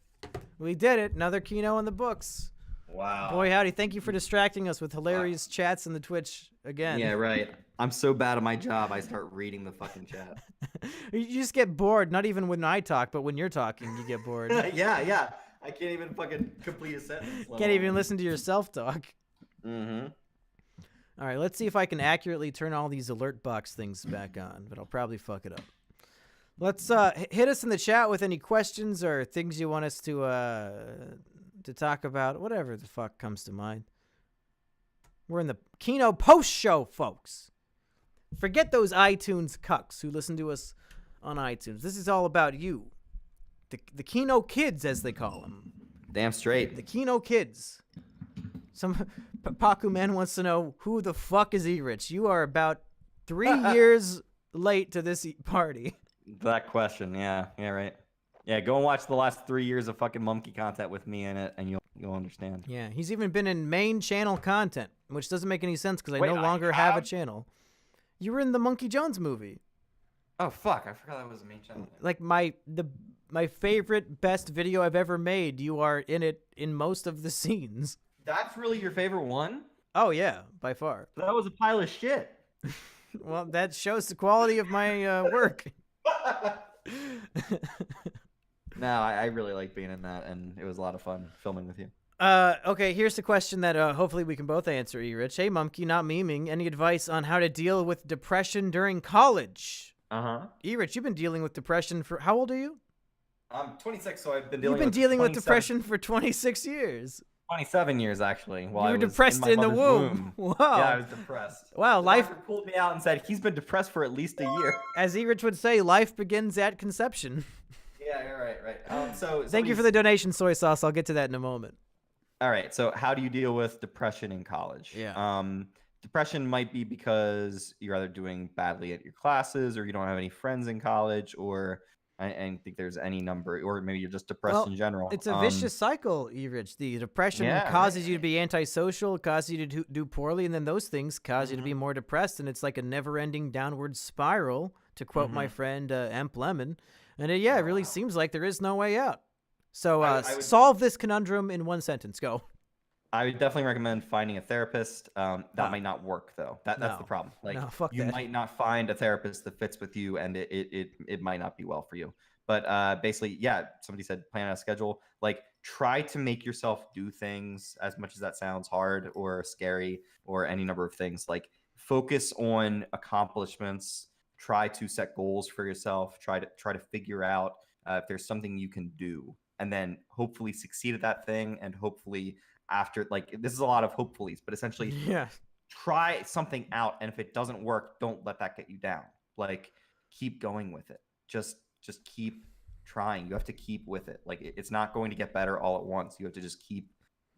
We did it. Another Kino in the books. Wow. Boy, howdy. Thank you for distracting us with hilarious chats in the Twitch again. Yeah, right. I'm so bad at my job, I start reading the fucking chat. You just get bored, not even when I talk, but when you're talking, you get bored. Yeah. I can't even fucking complete a sentence. Can't even listen to yourself talk. Mm-hmm. All right, let's see if I can accurately turn all these alert box things back on, but I'll probably fuck it up. Let's hit us in the chat with any questions or things you want us to talk about, whatever the fuck comes to mind. We're in the Kino post show, folks. Forget those iTunes cucks who listen to us on iTunes. This is all about you. The Kino kids, as they call them. Damn straight. The Kino kids. Some Paku Man wants to know, who the fuck is E-Rich? You are about 3 years late to this party. That question, yeah, right. Yeah, go and watch the last 3 years of fucking Mumkey content with me in it, and you'll understand. Yeah, he's even been in main channel content, which doesn't make any sense because I no longer have a channel. You were in the Monkey Jones movie. Oh fuck, I forgot that was a main channel. Like my favorite best video I've ever made. You are in it in most of the scenes. That's really your favorite one? Oh yeah, by far. That was a pile of shit. Well, that shows the quality of my work. No, I really like being in that, and it was a lot of fun filming with you. Okay, here's the question that hopefully we can both answer, E-Rich. Hey, Mumkey, not memeing. Any advice on how to deal with depression during college? Uh-huh. E-Rich, you've been dealing with depression for... How old are you? I'm 26, so I've been dealing with depression for 26 years. 27 years actually. While You I were was depressed in, in my the mother's womb. womb. Wow. Yeah, I was depressed. Wow, The life, doctor pulled me out and said he's been depressed for at least a year. as Erich would say, life begins at conception. Yeah, you're right. So Thank you for the donation, soy sauce. I'll get to that in a moment. All right. So how do you deal with depression in college? Yeah. Depression might be because you're either doing badly at your classes, or you don't have any friends in college, or I don't think there's any number, or maybe you're just depressed Well, in general. it's a vicious cycle, Erich. The depression Yeah, causes you to right. be antisocial, causes you to do poorly, and then those things cause you to be Mhm. more depressed, and it's like a never-ending downward spiral, to quote my Mhm. friend Emp Lemon. And it really Wow. seems like there is no way out. So I would solve this conundrum in one sentence. Go. I would definitely recommend finding a therapist. That Ah. might not work though. That's the No. problem. Like No, fuck you that. might not find a therapist that fits with you, and it might not be well for you. But basically, yeah, somebody said plan out a schedule. Like try to make yourself do things, as much as that sounds hard or scary or any number of things. Like focus on accomplishments. Try to set goals for yourself. Try to figure out if there's something you can do, and then hopefully succeed at that thing, and hopefully after, like, this is a lot of hopefullys, but essentially Yeah. try something out, and if it doesn't work, don't let that get you down. Like keep going with it. Just keep trying. You have to keep with it. Like it's not going to get better all at once. You have to just keep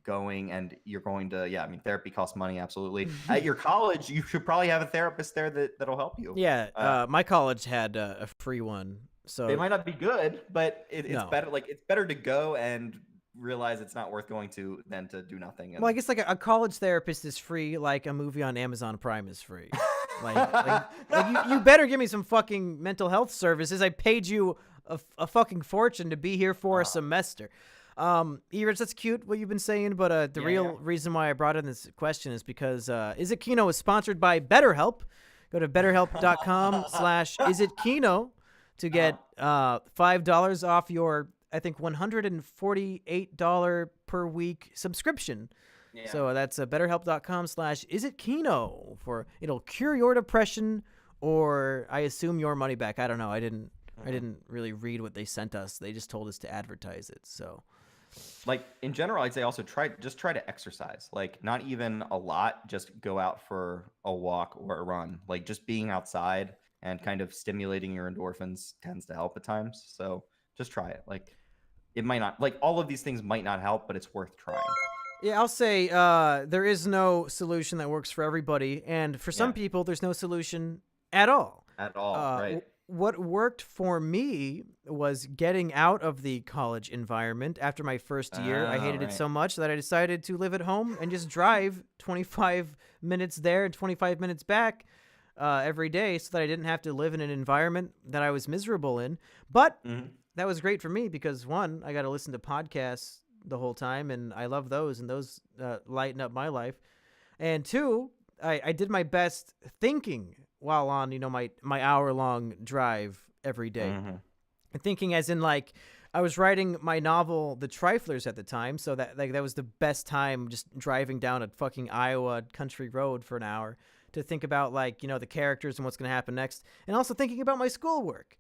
going, and you're going to, yeah, I mean, therapy costs money, absolutely. At your college, you should probably have a therapist there that'll help you. Yeah. My college had a free one. So They might not be good, but it's No. better. Like it's better to go and realize it's not worth going to than to do nothing. And Well, I guess like a college therapist is free, like a movie on Amazon Prime is free. like you better give me some fucking mental health services. I paid you a fucking fortune to be here for a semester. Erich, that's cute what you've been saying, but the real reason why I brought in this question is because Is It Kino is sponsored by BetterHelp. Go to betterhelp.com/isitkino to get $5 off your, I think, $148 per week subscription. Yeah. So that's betterhelp.com/isitkino for it'll cure your depression, or I assume your money back. I don't know. I didn't really read what they sent us. They just told us to advertise it. So like in general, I'd say also try to exercise. Like not even a lot, just go out for a walk or a run. Like just being outside and kind of stimulating your endorphins tends to help at times. So just try it. Like it might not, like all of these things might not help, but it's worth trying. yeah, I'll say there is no solution that works for everybody, and for some people, there's no solution at all. At all, right? What worked for me was getting out of the college environment after my first year. I hated it so much that I decided to live at home and just drive 25 minutes there and 25 minutes back every day, so that I didn't have to live in an environment that I was miserable in. But that was great for me because, one, I got to listen to podcasts the whole time, and I love those, and those lighten up my life. And two, I did my best thinking while on, my hour-long drive every day. And thinking as in, like, I was writing my novel, The Triflers, at the time, so that was the best time, just driving down a fucking Iowa country road for an hour to think about, like, the characters and what's going to happen next, and also thinking about my schoolwork.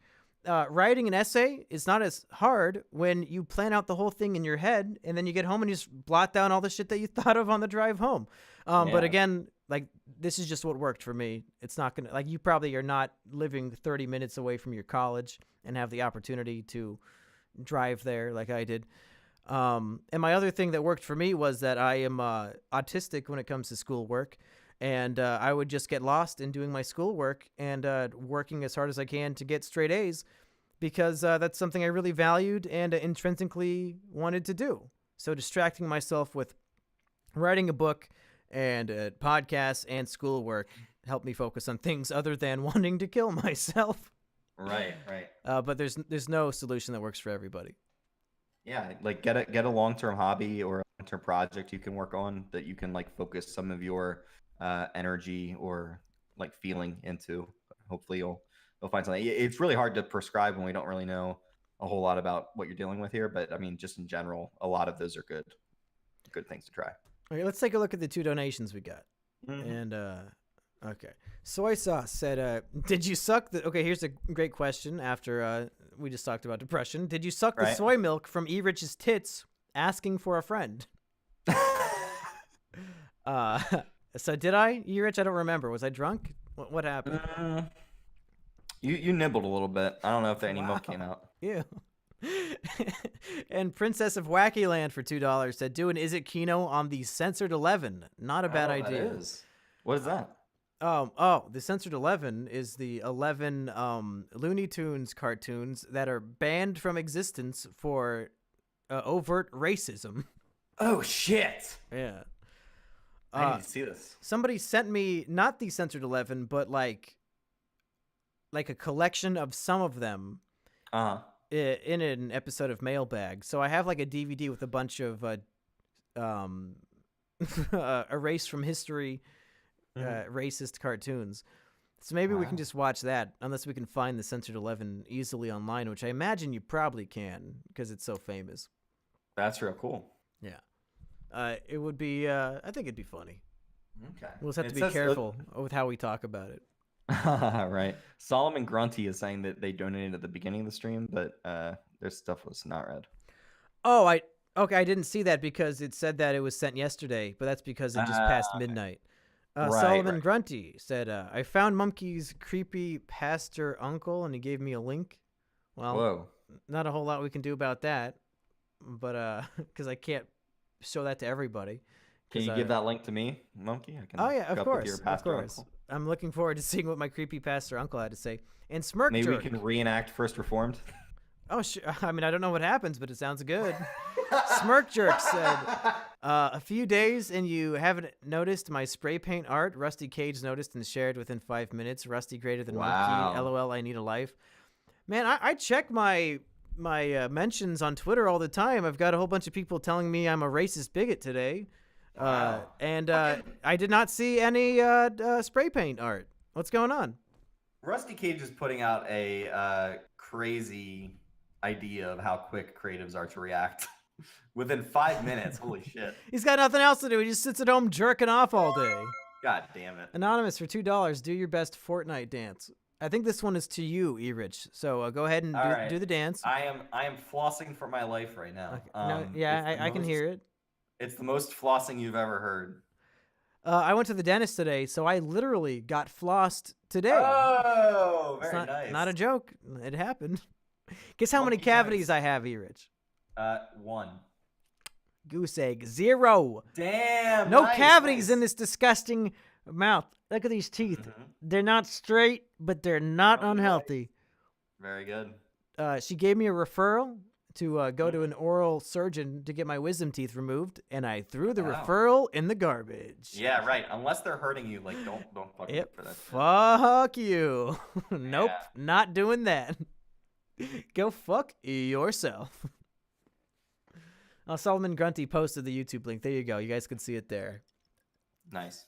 Writing an essay is not as hard when you plan out the whole thing in your head, and then you get home and you just blot down all the shit that you thought of on the drive home. But again, like, this is just what worked for me. It's not going to, like, you probably are not living 30 minutes away from your college and have the opportunity to drive there like I did. And my other thing that worked for me was that I am autistic when it comes to schoolwork. And I would just get lost in doing my schoolwork and working as hard as I can to get straight A's, because that's something I really valued and intrinsically wanted to do. So distracting myself with writing a book and podcasts and schoolwork helped me focus on things other than wanting to kill myself. Right. But there's no solution that works for everybody. Yeah, like get a long-term hobby or a long-term project you can work on that you can, like, focus some of your energy or, like, feeling into. Hopefully you'll find something. It's really hard to prescribe when we don't really know a whole lot about what you're dealing with here, but I mean, just in general, a lot of those are good things to try. Okay, let's take a look at the 2 donations we got. And okay, soy sauce said, did you suck the, okay, here's a great question after we just talked about depression. Did you suck the soy milk from Erich's tits asking for a friend? Uh, so did I? You rich? I don't remember. Was I drunk? What happened? You nibbled a little bit. I don't know if any milk came out. Ew. And Princess of Wacky Land for $2 said, "Do an Is It Kino on the Censored 11. Not a bad idea." That is. What is that? The Censored 11 is the 11 Looney Tunes cartoons that are banned from existence for overt racism. Oh shit! Yeah. I need to see this. Somebody sent me not the Censored 11, but like a collection of some of them. In an episode of Mailbag. So I have like a DVD with a bunch of erased from history racist cartoons. So maybe we can just watch that, unless we can find the Censored 11 easily online, which I imagine you probably can because it's so famous. That's real cool. Yeah. It would be, I think it'd be funny. Okay. We'll just have to be careful with how we talk about it. Right. Solomon Grunty is saying that they donated at the beginning of the stream, but their stuff was not read. Oh, I didn't see that because it said that it was sent yesterday, but that's because it just passed midnight. Solomon Grunty said, "I found Mumkey's creepy pastor uncle, and he gave me a link." Well, not a whole lot we can do about that, but because I can't show that to everybody. Can you give that link to me, Mumkey? I can of course. Uncle. I'm looking forward to seeing what my creepy pastor uncle had to say. And Smirk Maybe Jerk. we can reenact First Reformed. Oh, sure. I mean, I don't know what happens, but it sounds good. Smirk Jerk said, "A few days and you haven't noticed my spray paint art. Rusty Cage noticed and shared within 5 minutes. Rusty greater than Mumkey. LOL, I need a life." Man, I check my mentions on Twitter all the time. I've got a whole bunch of people telling me I'm a racist bigot today. And I did not see any spray paint art. What's going on? Rusty Cage is putting out a crazy idea of how quick creatives are to react. Within 5 minutes. Holy shit. He's got nothing else to do. He just sits at home jerking off all day. God damn it. Anonymous for $2. Do your best Fortnite dance. I think this one is to you, E-Rich. So go ahead and do the dance. I am flossing for my life right now. Okay. I can hear it. It's the most flossing you've ever heard. I went to the dentist today, so I literally got flossed today. Oh, very nice. Not a joke. It happened. Guess how many cavities I have, E-Rich? 1. Goose egg. 0. Damn. No cavities in this disgusting mouth. Look at these teeth. Mm-hmm. They're not straight, but they're not unhealthy. Very good. She gave me a referral to go to an oral surgeon to get my wisdom teeth removed, and I threw the referral in the garbage. Yeah, right. Unless they're hurting you, like don't fuck Yep. for that. Fuck you. Nope, not doing that. Go fuck yourself. Solomon Grunty posted the YouTube link. There you go. You guys can see it there. Nice.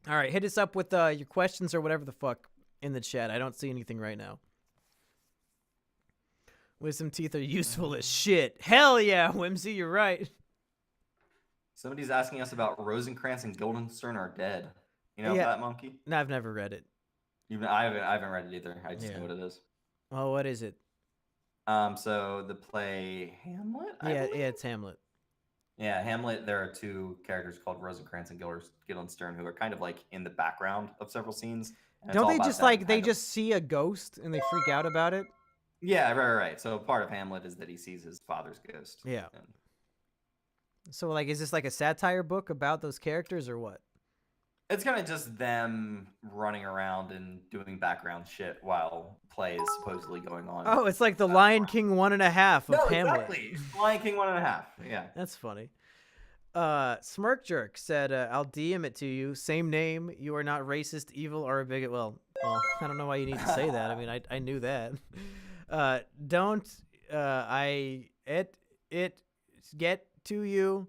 All right, hit us up with your questions or whatever the fuck in the chat. I don't see anything right now. Wisdom teeth are useful as shit. Hell yeah, Whimsy, you're right. Somebody's asking us about Rosencrantz and Guildenstern are dead. You know that, Monkey? No, I've never read it. I haven't read it either. I just know what it is. Oh, what is it? So the play Hamlet? Yeah, it's Hamlet. Yeah, Hamlet, there are 2 characters called Rosencrantz and Guildenstern who are kind of like in the background of several scenes. Don't they just like, they just see a ghost and they freak out about it? Yeah, right. So part of Hamlet is that he sees his father's ghost. Yeah. So like, is this like a satire book about those characters or what? It's kind of just them running around and doing background shit while play is supposedly going on. Oh, it's like the Lion King 1.5 of Hamlet. Exactly. Lion King 1.5. Yeah. That's funny. Smirk Jerk said, "I'll DM it to you. Same name. You are not racist, evil, or a bigot." Well, I don't know why you need to say that. I mean, I knew that. Don't it get to you.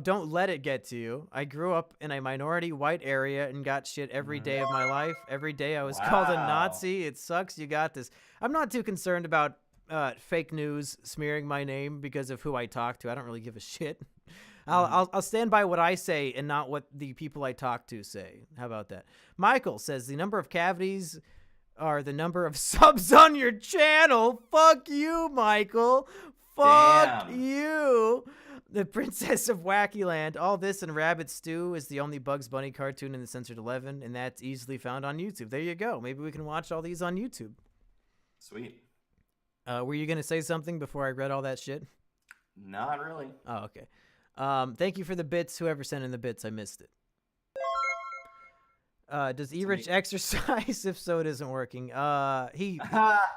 Don't let it get to you. I grew up in a minority white area and got shit every day of my life. Every day I was called a Nazi. It sucks. You got this. I'm not too concerned about fake news smearing my name because of who I talk to. I don't really give a shit. I'll stand by what I say and not what the people I talk to say. How about that? Michael says the number of cavities are the number of subs on your channel. Fuck you, Michael. Fuck Damn. you. The Princess of Wacky Land. All this and Rabbit Stew is the only Bugs Bunny cartoon in the Censored 11, and that's easily found on YouTube. There you go. Maybe we can watch all these on YouTube. Sweet. Were you going to say something before I read all that shit? Not really. Oh, okay. Thank you for the bits. Whoever sent in the bits, I missed it. Does E-Rich exercise? If so, it isn't working. He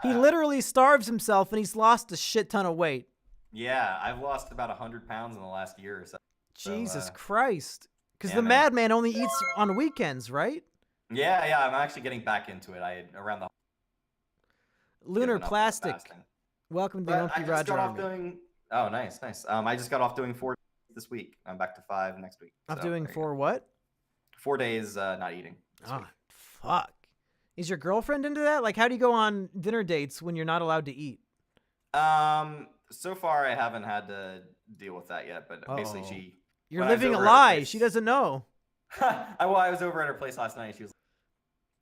literally starves himself, and he's lost a shit ton of weight. Yeah, I've lost about 100 pounds in the last year or so. Jesus Christ. Because yeah, the man. madman only eats on weekends, right? Yeah, I'm actually getting back into it. Around the Lunar giving up on Plastic. fasting. Welcome to the But I Mumkey just Roger got off Army. doing. Oh, nice. I just got off doing 4 days this week. I'm back to 5 next week. I'm So, doing there you go. 4 what? 4 days not eating. this Oh, week. fuck. Is your girlfriend into that? Like, how do you go on dinner dates when you're not allowed to eat? So far I haven't had to deal with that yet, but basically Uh-oh. she. You're when I was living a over at her lie. place- She doesn't know. I was over at her place last night. And she was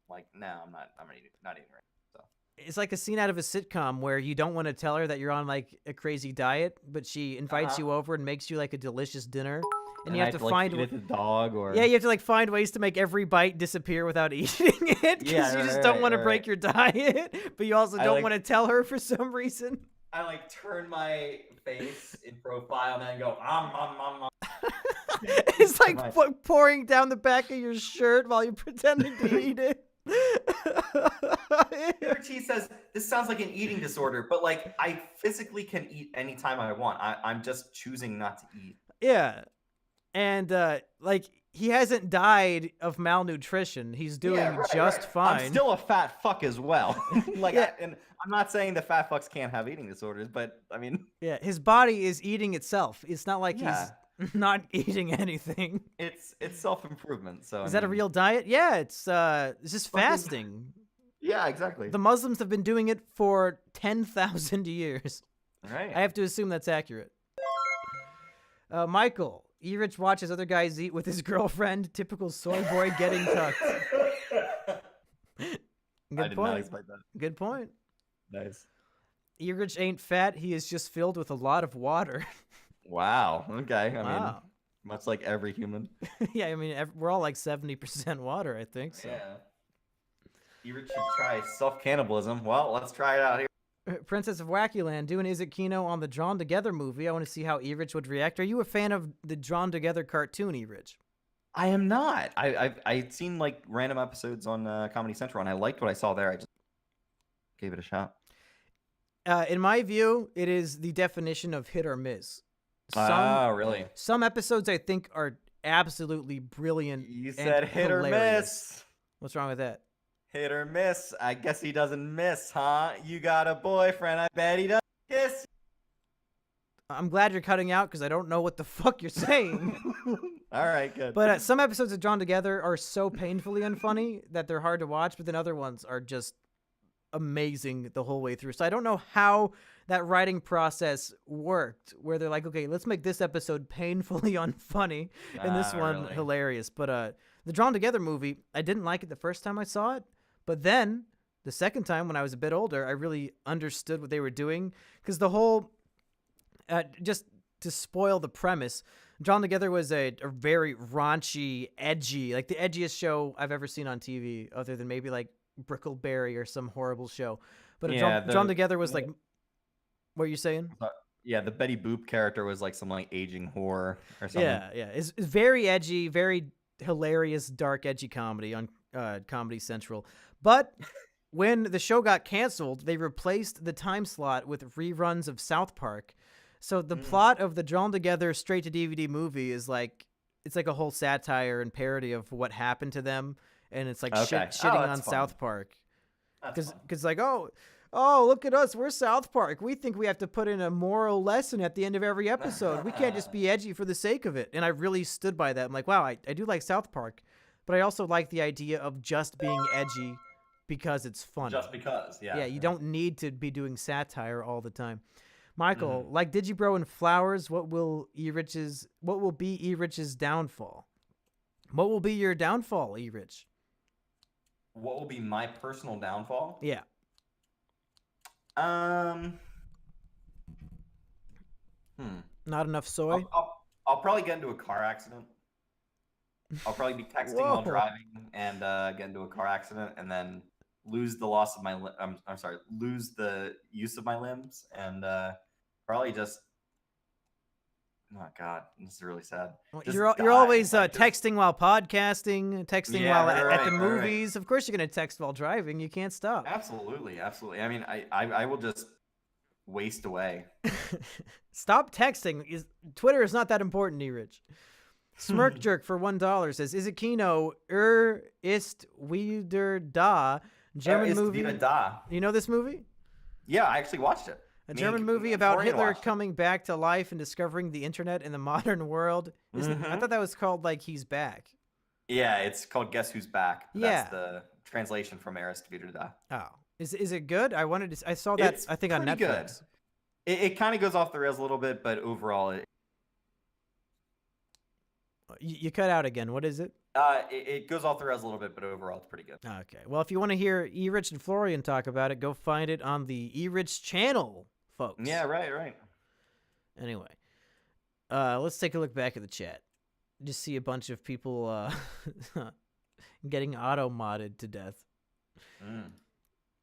like, "No, I'm not. I'm not eating right." So It's like a scene out of a sitcom where you don't want to tell her that you're on like a crazy diet, but she invites you over and makes you like a delicious dinner, and you have to find. feed it to the dog or Yeah, you have to like find ways to make every bite disappear without eating it because Yeah, you just right, don't want to right, break your diet, but you also I don't like- want to tell her for some reason. I like turn my face in profile and then go It's like Right. pouring down the back of your shirt while you're pretending to eat it. She says this sounds like an eating disorder, but like I physically can eat anytime I want. I'm just choosing not to eat. Yeah. And like he hasn't died of malnutrition. He's doing just fine. I'm still a fat fuck as well. like, Yeah. and I'm not saying that fat fucks can't have eating disorders, but I mean, Yeah, his body is eating itself. It's not like Yeah. he's not eating anything. it's self improvement. So Is that a real diet? Yeah, it's just Fucking- fasting. Yeah, exactly. The Muslims have been doing it for 10,000 years. Right. I have to assume that's accurate. Michael, E-Rich watches other guys eat with his girlfriend. Typical soy boy getting tucked. I Good did not point. expect that. Good point. Nice. E-Rich ain't fat. He is just filled with a lot of water. Wow. Okay. I mean, Wow. much like every human. Yeah, I mean, we're all like 70% water, I think. So. Yeah. You should try self cannibalism. Well, let's try it out here. Princess of Wacky Land doing Is It Kino on the Drawn Together movie. I want to see how E-Rich would react. Are you a fan of the Drawn Together cartoon, E-Rich? I am not. I've seen like random episodes on Comedy Central, and I liked what I saw there. I just gave it a shot. In my view, it is the definition of hit or miss. Oh, really? Some episodes I think are absolutely brilliant. You and said hit or hilarious. miss. What's wrong with that? Hit or miss. I guess he doesn't miss, huh? You got a boyfriend. I bet he doesn't kiss. I'm glad you're cutting out because I don't know what the fuck you're saying. All right, good. But some episodes of Drawn Together are so painfully unfunny that they're hard to watch, but then other ones are just amazing the whole way through. So I don't know how that writing process worked, where they're like, okay, let's make this episode painfully unfunny and this one really? hilarious. But the Drawn Together movie, I didn't like it the first time I saw it, but then the second time when I was a bit older, I really understood what they were doing because the whole just to spoil the premise, Drawn Together was a very raunchy, edgy, like the edgiest show I've ever seen on TV, other than maybe like Brickleberry or some horrible show. But Drawn Together was like, what are you saying? Yeah, the Betty Boop character was like some like aging horror or something. Yeah. It's very edgy, very hilarious, dark, edgy comedy on Comedy Central. But when the show got canceled, they replaced the time slot with reruns of South Park. So the plot of the Drawn Together straight to DVD movie is like, it's like a whole satire and parody of what happened to them. And it's like Okay. shitting on that's fun. South Park. That's fun. Because like, oh, look at us. We're South Park. We think we have to put in a moral lesson at the end of every episode. We can't just be edgy for the sake of it. And I really stood by that. I'm like, wow, I do like South Park. But I also like the idea of just being edgy because it's funny. Just because, yeah. Yeah, you don't need to be doing satire all the time. Michael, like Digibro and Flowers, what will be E-Rich's downfall? What will be your downfall, E-Rich? What will be my personal downfall? Yeah. Not enough soy. I'll probably get into a car accident. I'll probably be texting while Whoa. driving and get into a car accident, and then lose the loss of my. I'm sorry, lose the use of my limbs, and probably just. Oh God, this is really sad. Well, Just you're die, always like, just- texting while podcasting, texting Yeah, while at right, the right. movies. Of course, you're gonna text while driving. You can't stop. Absolutely. I mean, I will just waste away. Stop texting. Twitter is not that important, E-Rich. Smirk Jerk for $1 says, "Is it Kino ist wieder da?" German Ist movie. wieder da. You know this movie? Yeah, I actually watched it. A Me German and movie about Florian Hitler watched it. coming back to life and discovering the internet in the modern world. I Mhm. thought that was called like He's Back. Yeah, it's called Guess Who's Back. Yeah. That's the translation from Ist wieder da. Oh, is it good? I saw that. It's I think on pretty Netflix. good. It kind of goes off the rails a little bit, but overall, You cut out again. What is it? it goes off the rails a little bit, but overall, it's pretty good. Okay. Well, if you want to hear E-Rich and Florian talk about it, go find it on the E-Rich channel, folks. Yeah, right. Anyway, let's take a look back at the chat. Just see a bunch of people getting auto-modded to death. Mm.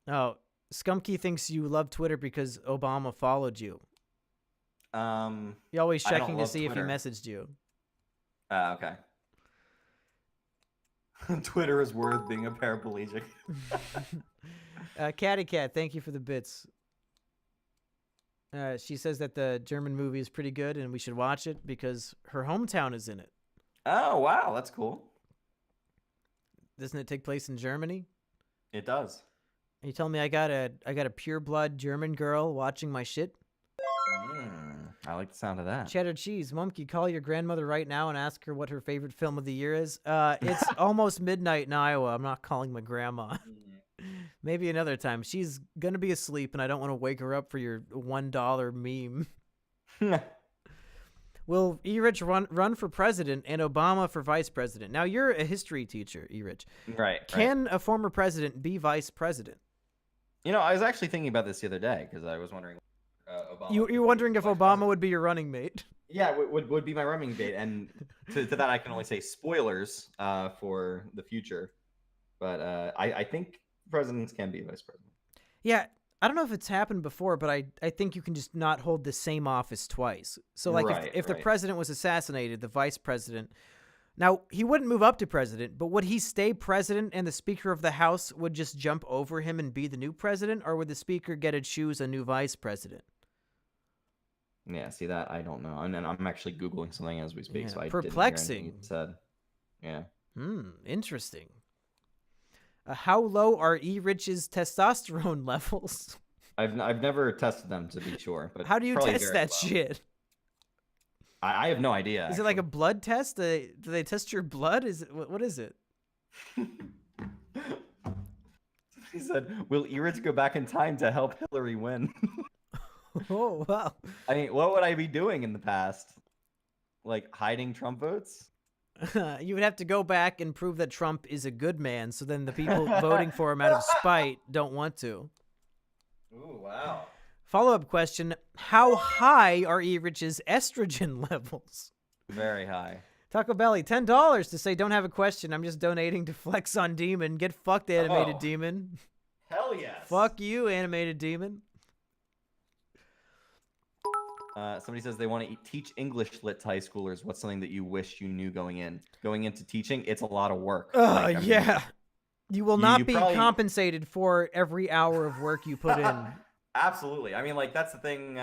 Oh, Skumkey thinks you love Twitter because Obama followed you. You're always I don't checking to love see if Twitter. he messaged you. Okay. Twitter is worth being a paraplegic. Catty Cat, thank you for the bits. She says that the German movie is pretty good and we should watch it because her hometown is in it. Oh, wow, that's cool. Doesn't it take place in Germany? It does. Are you telling me I got a pure blood German girl watching my shit? I like the sound of that. Cheddar cheese. Mumkey, call your grandmother right now and ask her what her favorite film of the year is. It's almost midnight in Iowa. I'm not calling my grandma. Maybe another time. She's going to be asleep and I don't want to wake her up for your $1 meme. Will E-Rich run for president and Obama for vice president? Now, you're a history teacher, E-Rich. Right. Can a former president be vice president? You know, I was actually thinking about this the other day because I was wondering. Obama You're wondering if Obama would be your running mate? Yeah, would be my running mate, and to that I can only say spoilers for the future. But I think presidents can be vice president. Yeah, I don't know if it's happened before, but I think you can just not hold the same office twice. So, like, if the president was assassinated, the vice president... Now, he wouldn't move up to president, but would he stay president and the Speaker of the House would just jump over him and be the new president? Or would the Speaker get to choose a new vice president? Yeah, see that? I don't know. And I'm actually Googling something as we speak, Yeah, so I perplexing. didn't hear anything you said. Yeah. Interesting. How low are E-Rich's testosterone levels? I've never tested them to be sure, but How do you probably test very that low. shit? I have no idea. Is it like a blood test? Do they test your blood? Is it what is it? He said, "Will E-Rich go back in time to help Hillary win?" Oh wow! I mean, what would I be doing in the past? Like hiding Trump votes? You would have to go back and prove that Trump is a good man, so then the people voting for him out of spite don't want to. Ooh, wow. Follow-up question: how high are E-Rich's estrogen levels? Very high. Taco Belly, $10 to say don't have a question. I'm just donating to Flex on Demon. Get fucked, animated Oh. demon. Hell yes. Fuck you, animated demon. Somebody says they want to teach English lit to high schoolers. What's something that you wish you knew going in? Going into teaching, it's a lot of work. Like, I mean, Yeah. You will not you be probably- compensated for every hour of work you put in. Absolutely. I mean, like, that's the thing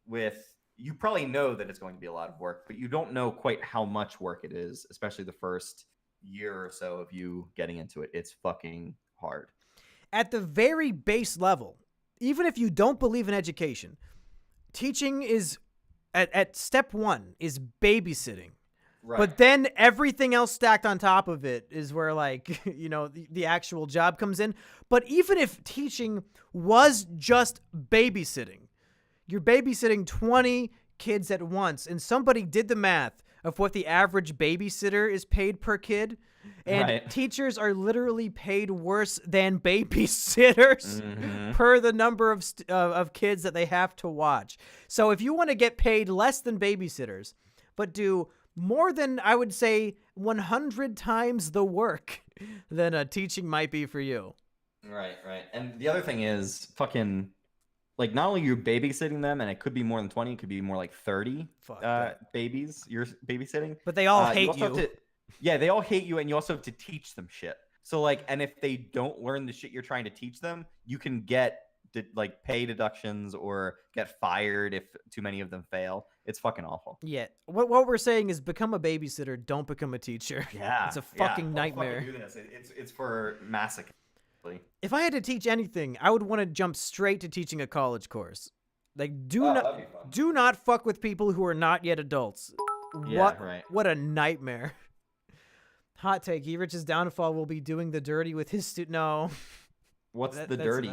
with... You probably know that it's going to be a lot of work, but you don't know quite how much work it is, especially the first year or so of you getting into it. It's fucking hard. At the very base level, even if you don't believe in education, teaching is, at step one, is babysitting. Right. But then everything else stacked on top of it is where, like, you know, the actual job comes in. But even if teaching was just babysitting, you're babysitting 20 kids at once, and somebody did the math of what the average babysitter is paid per kid. And Right. teachers are literally paid worse than babysitters per the number of kids that they have to watch. So if you want to get paid less than babysitters, but do more than, I would say, 100 times the work, then teaching might be for you. Right. And the other thing is fucking like not only you're babysitting them, and it could be more than 20, it could be more like 30 Fuck that. babies you're babysitting. But they all You hate also have you. to- yeah, they all hate you, and you also have to teach them shit. So like, and if they don't learn the shit you're trying to teach them, you can get like pay deductions or get fired if too many of them fail. It's fucking awful. Yeah. What we're saying is become a babysitter, don't become a teacher. Yeah, It's a fucking don't nightmare. Fucking do this. It's for masochist. If I had to teach anything, I would want to jump straight to teaching a college course. Like, do that'd be fun. do not fuck with people who are not yet adults. Yeah, right. What a nightmare. Hot take: Erich's downfall will be doing the dirty with his student. No, What's the that's dirty?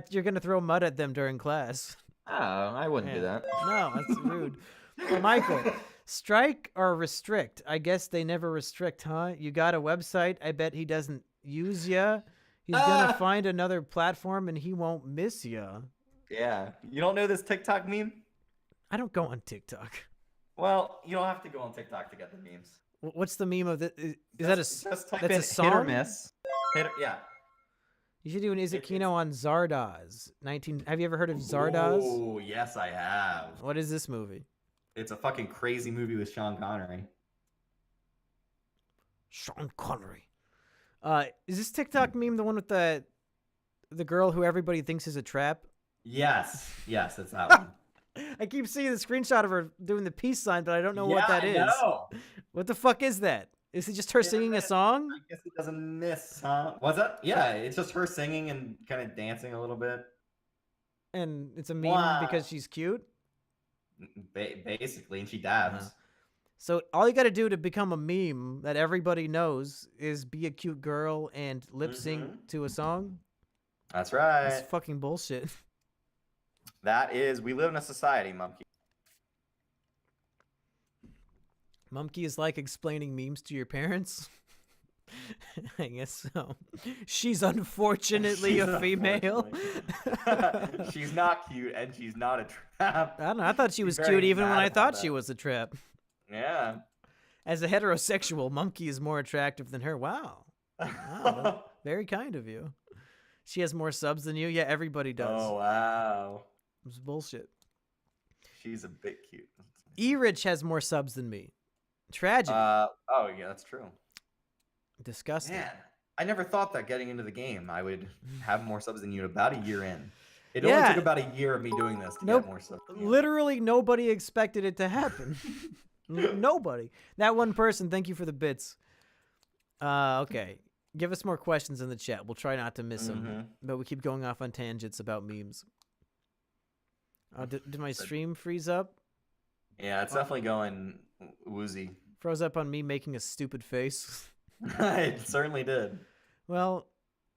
you're gonna throw mud at them during class. Oh, I wouldn't do Yeah. that. No, that's rude. Well, Michael, strike or restrict? I guess they never restrict, huh? You got a website? I bet he doesn't use ya. He's gonna find another platform and he won't miss ya. Yeah. You don't know this TikTok meme? I don't go on TikTok. Well, you don't have to go on TikTok to get the memes. What's the meme of this? Is that a? Just type that's a in song? hit or miss. Yeah. You should do an Is It Kino on Zardoz. 19. Have you ever heard of Zardoz? Oh, yes, I have. What is this movie? It's a fucking crazy movie with Sean Connery. Sean Connery. Is this TikTok meme the one with the girl who everybody thinks is a trap? Yes, it's that one. I keep seeing the screenshot of her doing the peace sign, but I don't know what that is. know. What the fuck is that? Is it just her singing a song? I guess it doesn't miss, huh? What's that? Yeah, it's just her singing and kind of dancing a little bit. And it's a meme Wow. because she's cute? Basically, and she dabs. So all you got to do to become a meme that everybody knows is be a cute girl and lip sync to a song? That's right. That's fucking bullshit. That is, we live in a society, Mumkey. Mumkey is like explaining memes to your parents. I guess so. She's unfortunately She's a female. She's not cute, and she's not a trap. I don't know. I thought she was She's cute very even when mad I about thought that. she was a trap. Yeah. As a heterosexual, Mumkey is more attractive than her. Wow. Wow. Very kind of you. She has more subs than you. Yeah, everybody does. Oh, wow. It's bullshit. She's a bit cute. E-Rich has more subs than me. Tragic. Oh, yeah, that's true. Disgusting. Man, I never thought that getting into the game, I would have more subs than you about a year in. It Yeah. only took about a year of me doing this to Nope. get more subs than you. Literally nobody expected it to happen. Nobody. That one person, thank you for the bits. Okay. Give us more questions in the chat. We'll try not to miss them. But we keep going off on tangents about memes. Did my stream freeze up? Yeah, it's definitely going woozy. Froze up on me making a stupid face. It certainly did. Well,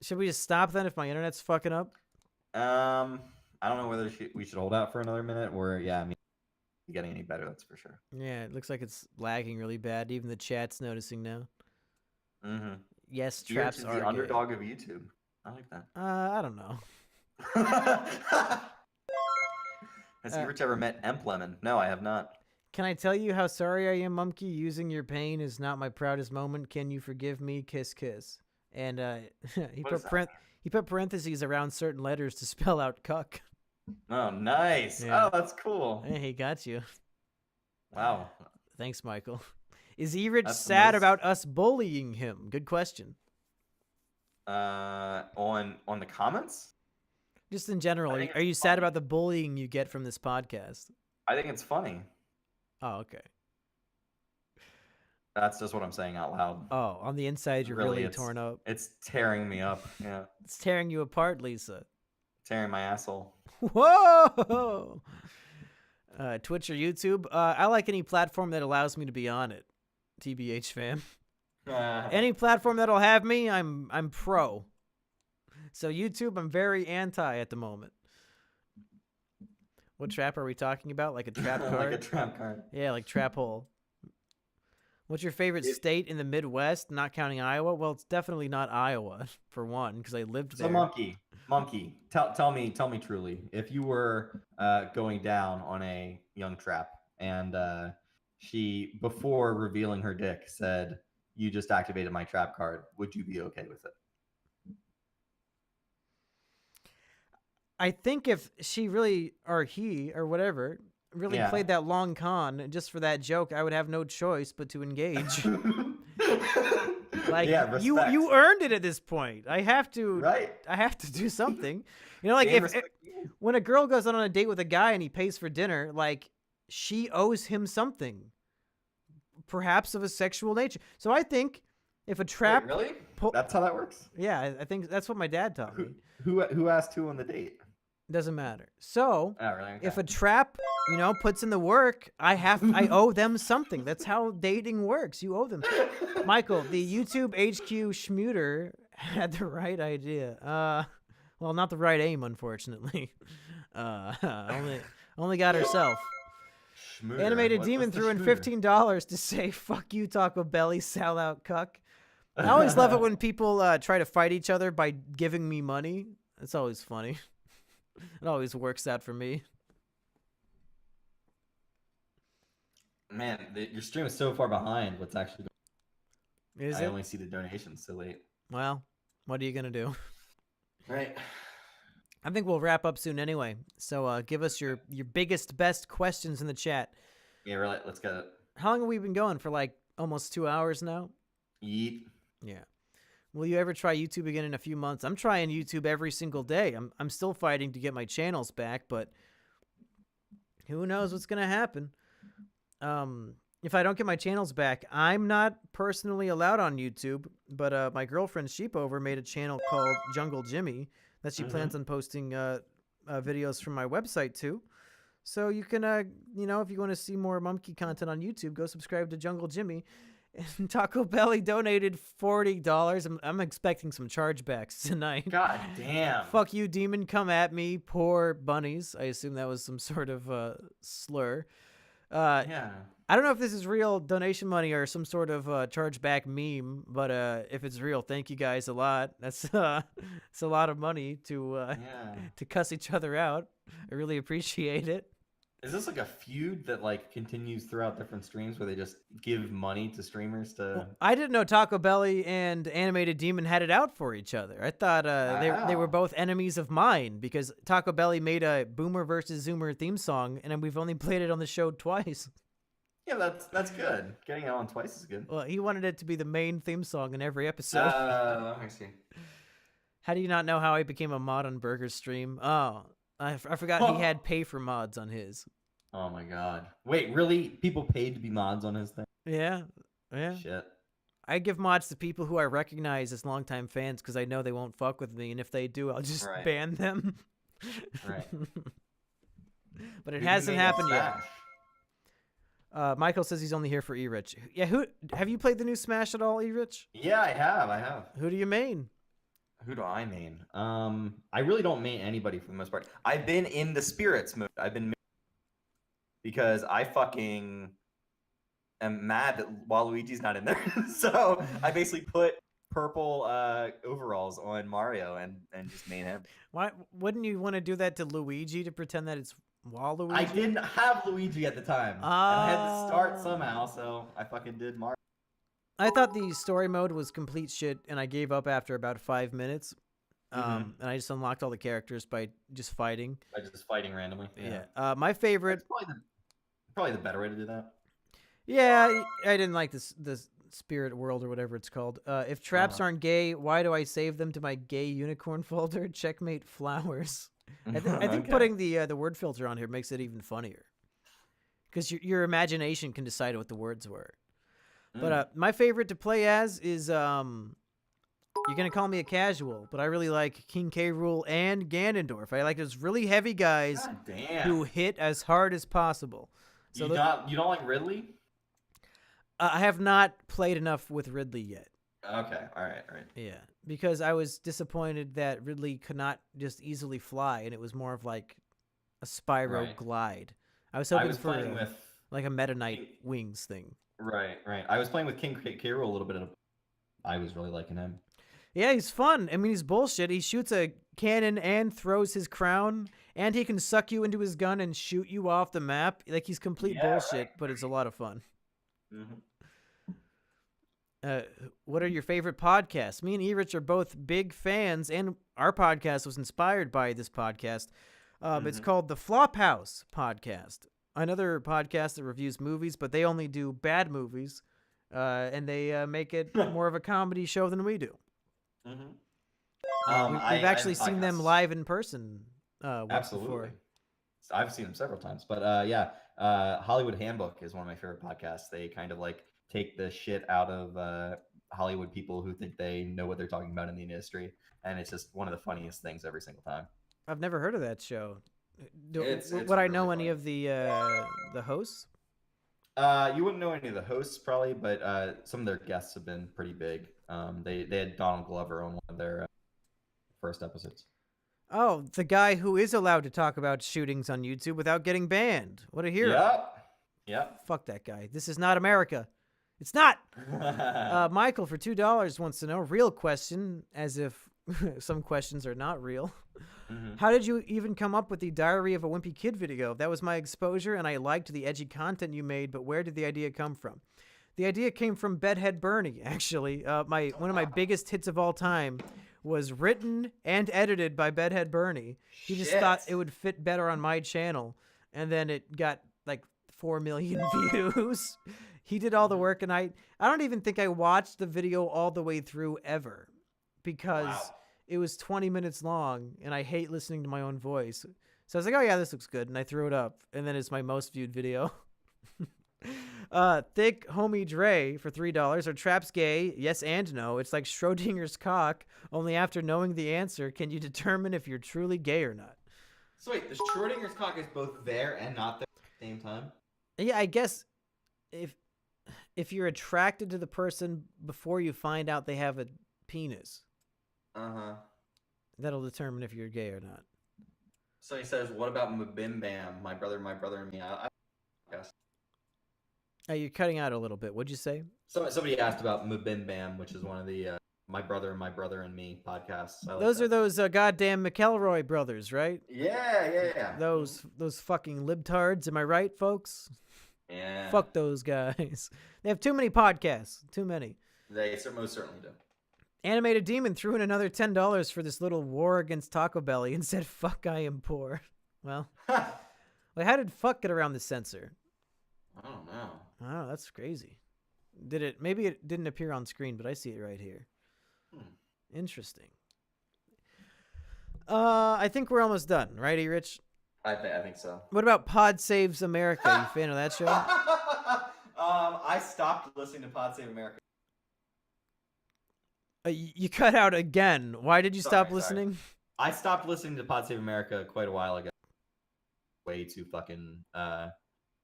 should we just stop then if my internet's fucking up? I don't know whether we should hold out for another minute or, yeah, I mean, getting any better, that's for sure. Yeah, it looks like it's lagging really bad. Even the chat's noticing now. Mm-hmm. Yes, Traps traps is are the gay. underdog of YouTube. I like that. I don't know. Has Rich ever met Emp Lemon? No, I have not. Can I tell you how sorry I am, Mumkey? Using your pain is not my proudest moment. Can you forgive me? Kiss, kiss. And he What put does that mean? he put parentheses around certain letters to spell out cuck. Oh, nice. Yeah. Oh, that's cool. Hey, he got you. Wow. Thanks, Michael. Is E-Rich That's the sad most- about us bullying him? Good question. On the comments? Just in general, I are you, think are you it's sad funny. about the bullying you get from this podcast? I think it's funny. Oh, okay. That's just what I'm saying out loud. Oh, on the inside, you're really it's, torn up. It's tearing me up. Yeah. It's tearing you apart, Lisa. Tearing my asshole. Whoa! Twitch or YouTube? I like any platform that allows me to be on it. TBH fam. Any platform that'll have me, I'm pro. So YouTube, I'm very anti at the moment. What trap are we talking about? Like a trap card? Like a trap card. Yeah, like trap hole. What's your favorite state in the Midwest, not counting Iowa? Well, it's definitely not Iowa, for one, because I lived So there. Monkey, tell me truly, if you were going down on a young trap and she, before revealing her dick, said, "You just activated my trap card," would you be okay with it? I think if she really, or he, or whatever, really Yeah. played that long con just for that joke, I would have no choice but to engage. Like, yeah, respect. you earned it at this point. I have to Right. I have to do something. You know, like Damn if respect you. when a girl goes on a date with a guy and he pays for dinner, like she owes him something, perhaps of a sexual nature. So I think if a trap, Wait, really? That's how that works? yeah, I think that's what my dad taught me. Who asked who on the date? Doesn't matter. So Oh, really? Okay. if a trap, you know, puts in the work, I owe them something. That's how dating works. You owe them. Michael, the YouTube HQ Schmuter had the right idea. Well, not the right aim, unfortunately. Only got herself. Schmooter. Animated Demon What's the threw in schmooter? $15 to say "fuck you, Taco Belly, sell out cuck." I always love it when people try to fight each other by giving me money. It's always funny. It always works out for me. Man, your stream is so far behind what's actually going Is on. I it? only see the donations so late. Well, what are you going to do? Right. I think we'll wrap up soon anyway. So give us your biggest, best questions in the chat. Yeah, really. Let's get it. How long have we been going? For like almost 2 hours now? Yeet. Yeah. Will you ever try YouTube again in a few months? I'm trying YouTube every single day. I'm still fighting to get my channels back, but who knows what's going to happen. If I don't get my channels back, I'm not personally allowed on YouTube, but my girlfriend Sheepover made a channel called Jungle Jimmy that she plans on posting videos from my website to. So you can, you know, if you want to see more Mumkey content on YouTube, go subscribe to Jungle Jimmy. And Taco Belly donated $40. I'm expecting some chargebacks tonight. God damn. Fuck you, demon. Come at me. Poor bunnies. I assume that was some sort of slur. Yeah. I don't know if this is real donation money or some sort of chargeback meme, but if it's real, thank you guys a lot. That's it's a lot of money to cuss each other out. I really appreciate it. Is this like a feud that like continues throughout different streams where they just give money to streamers to? Well, I didn't know Taco Belly and Animated Demon had it out for each other. I thought they were both enemies of mine because Taco Belly made a Boomer versus Zoomer theme song, and we've only played it on the show twice. Yeah, that's good. Getting it on twice is good. Well, he wanted it to be the main theme song in every episode. I see. How do you not know how I became a mod on Burger's stream? Oh, I forgot he had pay for mods on his. Oh my god. Wait, really? People paid to be mods on his thing? Yeah. Shit. I give mods to people who I recognize as longtime fans because I know they won't fuck with me, and if they do, I'll just ban them. Right. But it hasn't happened yet. Michael says he's only here for E-Rich. Yeah, have you played the new Smash at all, E-Rich? Yeah, I have. Who do you main? Who do I main? I really don't main anybody for the most part. I've been in the spirits mode. I've been because I fucking am mad that Waluigi's not in there. So I basically put purple overalls on Mario and just main him. Why wouldn't you want to do that to Luigi to pretend that it's Waluigi? I didn't have Luigi at the time. And I had to start somehow, so I fucking did Mario. I thought the story mode was complete shit, and I gave up after about 5 minutes. And I just unlocked all the characters by just fighting. By just fighting randomly. Yeah. My favorite. That's probably the better way to do that. Yeah, I didn't like this spirit world or whatever it's called. If traps aren't gay, why do I save them to my gay unicorn folder? Checkmate flowers. I think putting the word filter on here makes it even funnier, because your imagination can decide what the words were. But my favorite to play as is you're gonna call me a casual, but I really like King K. Rool and Ganondorf. I like those really heavy guys who hit as hard as possible. So you don't like Ridley? I have not played enough with Ridley yet. Okay, all right. Yeah, because I was disappointed that Ridley could not just easily fly, and it was more of like a Spyro glide. I was hoping for like a Meta Knight wings thing. Right, right. I was playing with King K. Rool a little bit. I was really liking him. Yeah, he's fun. I mean, he's bullshit. He shoots a cannon and throws his crown, and he can suck you into his gun and shoot you off the map. Like, he's complete Yeah, bullshit, right. but it's a lot of fun. Mm-hmm. What are your favorite podcasts? Me and Erich are both big fans, and our podcast was inspired by this podcast. It's called the Flophouse Podcast, another podcast that reviews movies, but they only do bad movies, and they make it more of a comedy show than we do. Mm-hmm. We've actually seen them live in person once Absolutely. before. I've seen them several times, but Hollywood Handbook is one of my favorite podcasts. They kind of like take the shit out of Hollywood people who think they know what they're talking about in the industry, and it's just one of the funniest things every single time. I've never heard of that show. It's Would I know really any funny. of the hosts? You wouldn't know any of the hosts probably, but some of their guests have been pretty big. They had Donald Glover on one of their first episodes. Oh, the guy who is allowed to talk about shootings on YouTube without getting banned. What a hero. Yep. Fuck that guy. This is not America. It's not. Michael, for $2, wants to know, real question, as if some questions are not real. Mm-hmm. How did you even come up with the Diary of a Wimpy Kid video? That was my exposure, and I liked the edgy content you made, but where did the idea come from? The idea came from Bedhead Bernie, actually. One of my biggest hits of all time was written and edited by Bedhead Bernie. He just thought it would fit better on my channel, and then it got like 4 million views. He did all the work, and I don't even think I watched the video all the way through ever, because it was 20 minutes long, and I hate listening to my own voice. So I was like, oh yeah, this looks good, and I threw it up, and then it's my most viewed video. Thick Homie Dre for $3. Are traps gay? Yes and no. It's like Schrodinger's cock, only after knowing the answer, can you determine if you're truly gay or not? So wait, the Schrodinger's cock is both there and not there at the same time? Yeah, I guess if you're attracted to the person before you find out they have a penis, that'll determine if you're gay or not. So he says, what about Mabim Bam, my brother and me? I guess. You're cutting out a little bit. What'd you say? Somebody asked about Mabim Bam, which is one of the my brother and me podcasts. Those are those goddamn McElroy brothers, right? Yeah. Those fucking libtards. Am I right, folks? Yeah. Fuck those guys. They have too many podcasts. Too many. They most certainly do. Animated Demon threw in another $10 for this little war against Taco Bell and said, fuck, I am poor. Well, like, how did fuck get around the censor? I don't know. Oh, that's crazy. Maybe it didn't appear on screen, but I see it right here. Interesting. I think we're almost done, right, Erich? I think so. What about Pod Saves America? You a fan of that show? I stopped listening to Pod Save America. You cut out again. Why did you stop Sorry. listening? I stopped listening to Pod Save America quite a while ago. Way too fucking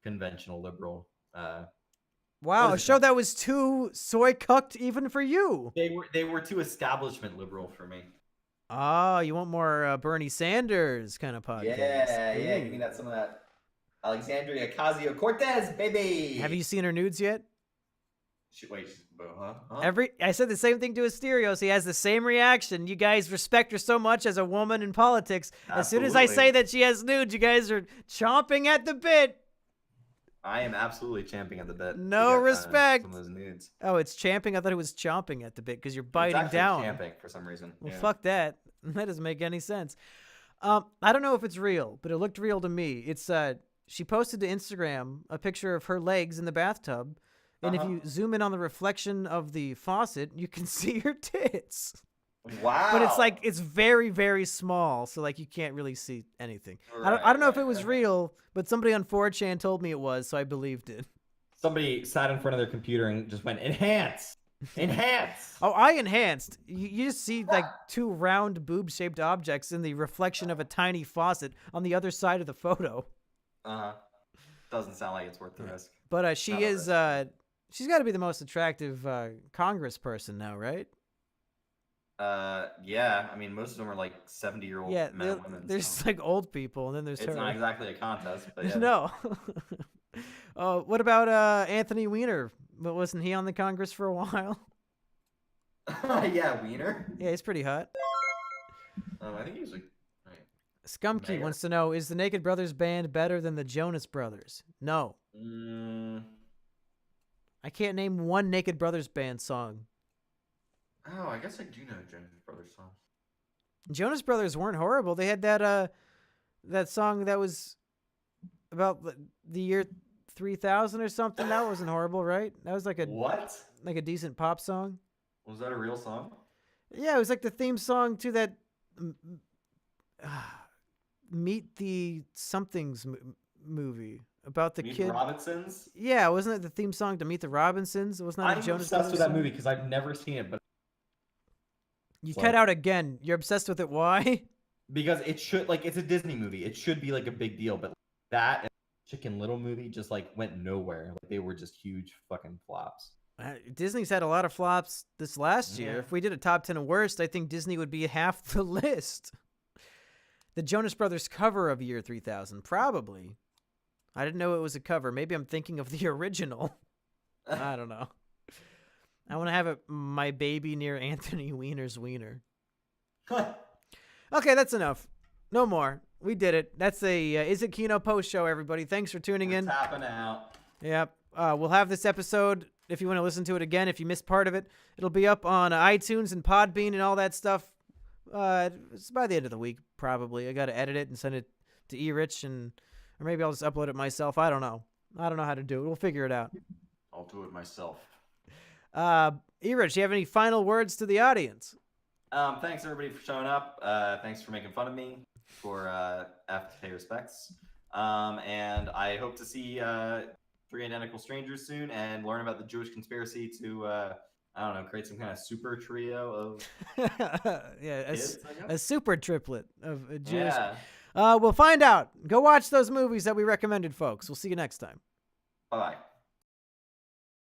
conventional liberal. Wow, a show that was too soy cucked even for you. They were too establishment liberal for me. Oh, you want more Bernie Sanders kind of podcast? Yeah. Give me some of that Alexandria Ocasio-Cortez, baby. Have you seen her nudes yet? Wait, huh? I said the same thing to Asterios. He has the same reaction. You guys respect her so much as a woman in politics. Absolutely. As soon as I say that she has nudes, you guys are chomping at the bit. I am absolutely champing at the bit. No respect. Some of those nudes. Oh, it's champing. I thought it was chomping at the bit because you're biting it's actually down. Champing for some reason. Well, fuck that. That doesn't make any sense. I don't know if it's real, but it looked real to me. It's she posted to Instagram a picture of her legs in the bathtub, and if you zoom in on the reflection of the faucet, you can see her tits. Wow. But it's very, very small, so like you can't really see anything. I don't know if it was real, but somebody on 4chan told me it was, so I believed it. Somebody sat in front of their computer and just went, enhance. Oh, I enhanced. You just see like two round boob-shaped objects in the reflection of a tiny faucet on the other side of the photo. Doesn't sound like it's worth the risk. But she is she's got to be the most attractive congressperson now, right? Yeah. I mean, most of them are like 70-year-old men and women. There's like old people, and then there's her. It's not exactly a contest, but yeah. No. What about Anthony Weiner But wasn't he on the Congress for a while? Yeah, Wiener. Yeah, he's pretty hot. I think he was like. Skumkey Mayor? wants to know, is the Naked Brothers band better than the Jonas Brothers? No. I can't name one Naked Brothers band song. Oh, I guess I do know Jonas Brothers songs. Jonas Brothers weren't horrible. They had that song that was about the year 3000 or something. That wasn't horrible, right? That was like a decent pop song. Was that a real song? Yeah, it was like the theme song to that Meet the Somethings movie about the Meet kid. the Robinsons? Yeah, wasn't it the theme song to Meet the Robinsons? It was not I'm a Jonas obsessed Brothers with that song? movie because I've never seen it, but You It's cut like- out again. You're obsessed with it. Why? because it should it's a Disney movie. It should be like a big deal, but that and Chicken Little movie just like went nowhere. Like they were just huge fucking flops. Disney's had a lot of flops this last year. Yeah. If we did a top 10 of worst, I think Disney would be half the list. The Jonas Brothers cover of Year 3000, probably. I didn't know it was a cover. Maybe I'm thinking of the original. I don't know. I want to have my baby near Anthony Weiner's wiener. Okay, that's enough. No more. We did it. That's a Is It Kino post show, everybody. Thanks for tuning in. Tapping out. Yep. We'll have this episode if you want to listen to it again. If you missed part of it, it'll be up on iTunes and Podbean and all that stuff. It's by the end of the week, probably. I got to edit it and send it to E-Rich, or maybe I'll just upload it myself. I don't know. I don't know how to do it. We'll figure it out. I'll do it myself. E-Rich, do you have any final words to the audience? Thanks everybody for showing up. Thanks for making fun of me for have to pay respects. And I hope to see Three Identical Strangers soon and learn about the Jewish conspiracy to I don't know, create some kind of super trio of Yeah, kids. I a guess? super triplet of Jewish. Yeah. We'll find out. Go watch those movies that we recommended, folks. We'll see you next time. Bye bye.